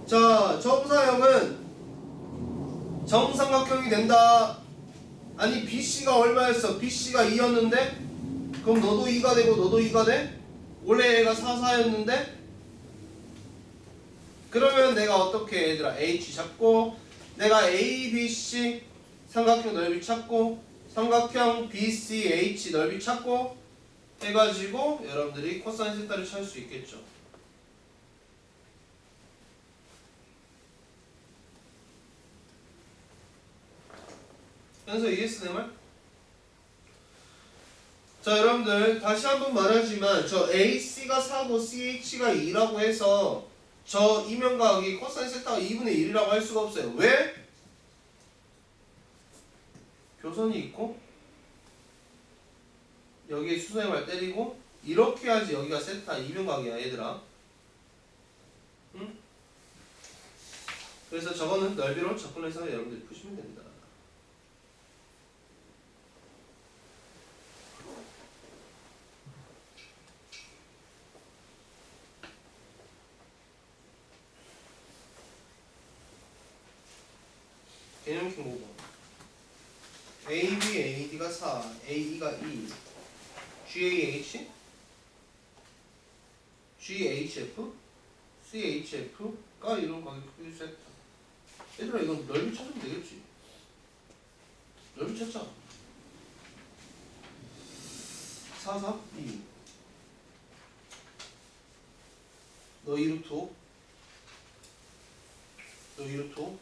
자, 정사형은 정삼각형이 된다. 아니 BC가 얼마였어? BC가 2였는데 그럼 너도 2가 되고 너도 2가 돼? 원래 얘가 4, 4였는데 그러면 내가 어떻게 얘들아 H 잡고 내가 A, B, C 삼각형 넓이 찾고 삼각형 BCH 넓이 찾고 해가지고 여러분들이 코사인 세타를 찾을 수 있겠죠. 그래서 이해했어 내 말? 자 여러분들 다시 한번 말하지만 저 AC가 4고 CH가 2라고 해서 저 이면각이 코사인 세타가 2분의 1이라고 할 수가 없어요. 왜? 교선이 있고 여기에 수선의 발 때리고 이렇게 해야지 여기가 세타 이면각이야 얘들아. 응? 그래서 저거는 넓이로 접근해서 여러분들이 푸시면 됩니다. 개념 킹 5번 AB, AD가 4, AE가 2 GAH, GHF, CHF가 이런 관계 크기 세타. 얘들아 이건 넓이 찾으면 되겠지. 넓이 찾자. 4, 4, 2 너 2루트 5 너 2루트 5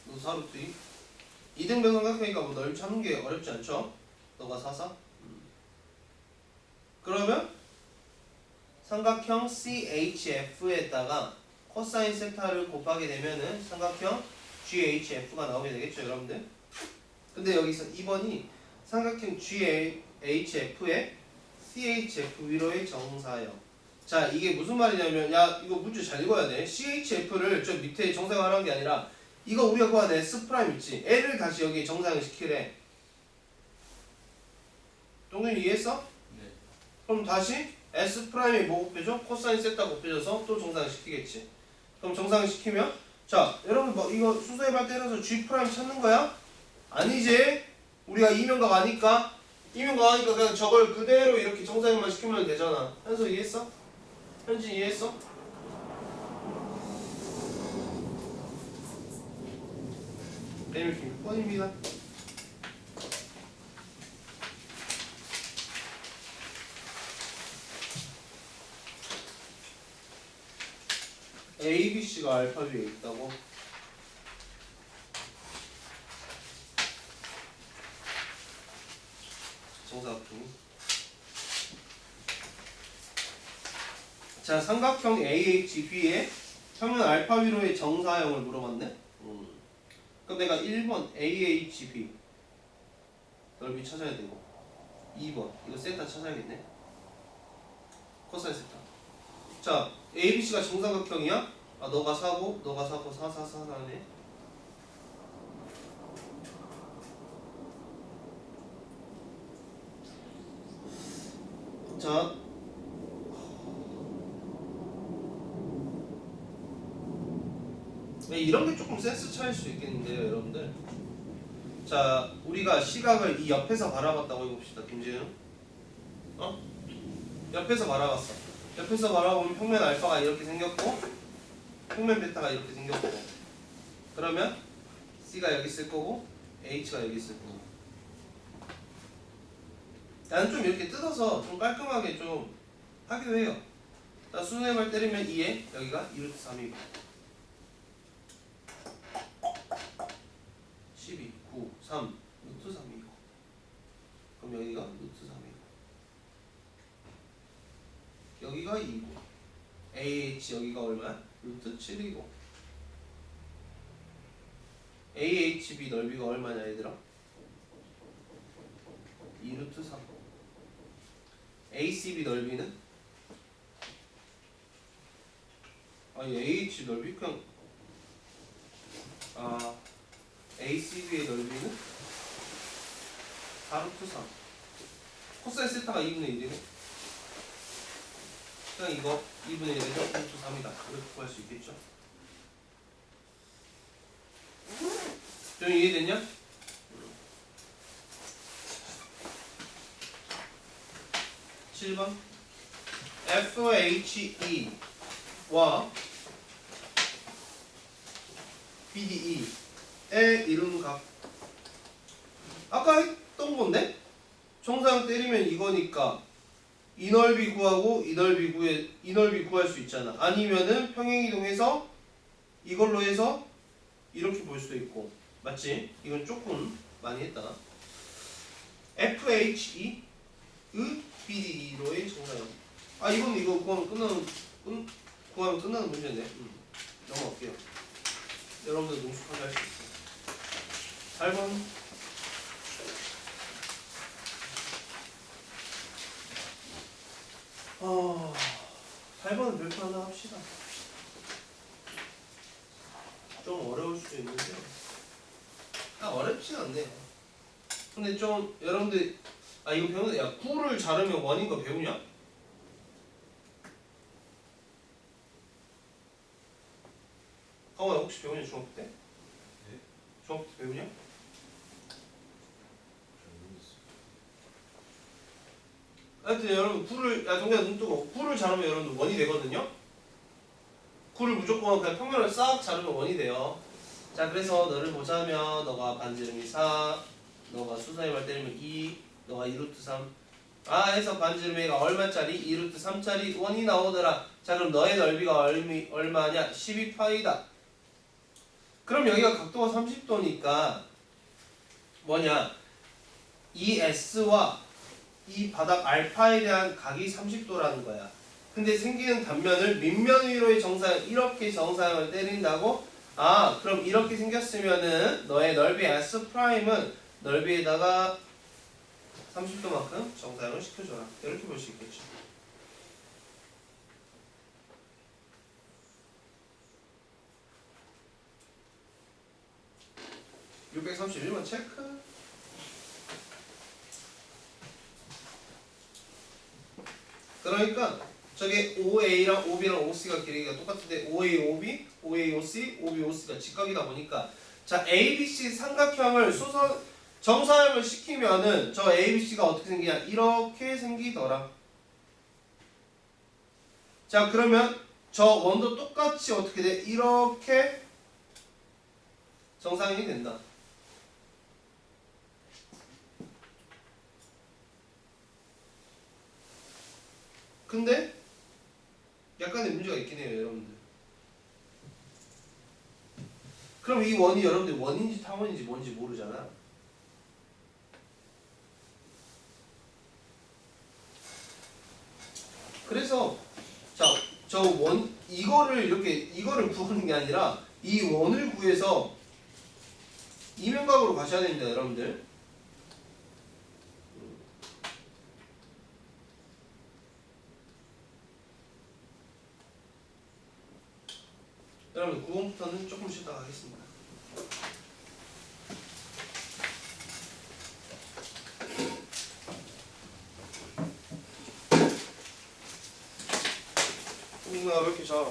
너 4루트 2 이등변 삼각형이니까 뭐 넓이 찾는 게 어렵지 않죠? 너가 4, 4 그러면 삼각형 CHF에다가 코사인 세타를 곱하게 되면은 삼각형 GHF가 나오게 되겠죠 여러분들. 근데 여기서 2번이 삼각형 GHF에 CHF 위로의 정사형. 자 이게 무슨 말이냐면 야 이거 문제 잘 읽어야 돼. CHF를 저 밑에 정사형하는 게 아니라 이거 우리가 구한 S' 있지? L을 다시 여기에 정사형 시키래. 동균이 이해했어? 네. 그럼 다시 S'에 뭐 곱해줘? 코사인 세타 곱해줘서 또 정사형 시키겠지. 그럼 정사형 시키면 자 여러분 뭐 이거 수소의 발 때려서 G' 찾는 거야? 아니지. 우리가 이면각 아니까 그냥 저걸 그대로 이렇게 정사형만 시키면 되잖아. 현수 이해했어? 현진 이해했어? 이렇게 6번입니다. A, B, C가 알파 위에 있다고? 정사각형이. 자, 삼각형 AHB의 평면 알파 위로의 정사형을 물어봤네? 그럼 내가 1번 AHB 넓이 찾아야 되고 2번 이거 세타 찾아야겠네. 코사인 세타. 자, ABC가 정사각형이야? 아, 너가 4고 너가 4고 4, 4, 4, 4네. 자, 이런 게 조금 센스 차일 수 있겠는데요, 여러분들. 자, 우리가 시각을 이 옆에서 바라봤다고 해봅시다, 김재윤. 옆에서 바라봤어. 옆에서 바라보면 평면 알파가 이렇게 생겼고, 평면 베타가 이렇게 생겼고, 그러면 C가 여기 있을 거고, H가 여기 있을 거고. 나는 좀 이렇게 뜯어서 좀 깔끔하게 좀 하기도 해요. 자, 수능을 때리면 2에 여기가 2루트 3이고 12, 9, 3, 루트 3이고 그럼 여기가 루트 3이고 여기가 2고 AH 여기가 얼마야? 루트 7이고 AHB 넓이가 얼마냐 얘들아? 2루트 3. ACB 넓이는? 아니 AH 넓이 그냥 ACB의 넓이는 4루트 3. 코사인 세타가 2분의 1이네. 그냥 이거 2분의 1에서 루트 3이다. 이렇게 구할 수 있겠죠? 좀 이해됐냐? (7번) FHE와 BDE의 이룬 각. 아까 했던 건데? 정사형 때리면 이거니까 이 넓이 구하고 이 넓이 구할 수 있잖아. 아니면은 평행이동해서 이걸로 해서 이렇게 볼 수도 있고. 맞지? 이건 조금 많이 했다. FHE BDE로의 정사형. 아, 이건 이거 구하면 끝나는 문제네. 넘어갈게요. 여러분들 능숙하게 할 수 있어요. 8번. 어, 8번은 별표 하나 합시다. 좀 어려울 수도 있는데요. 어렵진 않네요. 근데 좀 여러분들 이거 배우는데 야 9를 자르면 원인 거 배우냐? 강원아 혹시 배우냐 중학교 때? 네? 중학교 때 배우냐? 하여튼 여러분 9를 동기야 눈 뜨고 9를 자르면 여러분 원이 되거든요. 9를 무조건 그냥 평면을 싹 자르면 원이 돼요. 자, 그래서 너를 보자면 너가 반지름이 4, 너가 수사의 때리면 2, 너가 2루트 3. 해서 반지름이가 얼마짜리? 2루트 3짜리 원이 나오더라. 자, 그럼 너의 넓이가 얼마냐? 12파이다. 그럼 여기가 각도가 30도니까 뭐냐? 이 S와 이 바닥 알파에 대한 각이 30도라는 거야. 근데 생기는 단면을 밑면 위로의 정사형, 이렇게 정사형을 때린다고? 그럼 이렇게 생겼으면은 너의 넓이 S'은 넓이에다가 30도만큼 정사형을 시켜줘라. 이렇게 볼 수 있겠죠. (631번) 체크. 그러니까 저게 OA랑 OB랑 OC가 길이가 똑같은데 OA, OB, OA, OC, OB, OC가 직각이다 보니까 자 ABC 삼각형을 정사형을 시키면은 저 ABC가 어떻게 생기냐 이렇게 생기더라. 자, 그러면 저 원도 똑같이 어떻게 돼? 이렇게 정사형이 된다. 근데 약간의 문제가 있긴 해요, 여러분들. 그럼 이 원이 여러분들 원인지 타원인지 뭔지 모르잖아. 그래서 자, 저 원 이거를 구하는 게 아니라 이 원을 구해서 이면각으로 가셔야 됩니다, 여러분들. 여러분 9번부터는 조금 쉬다가 하겠습니다. 왜 이렇게 잘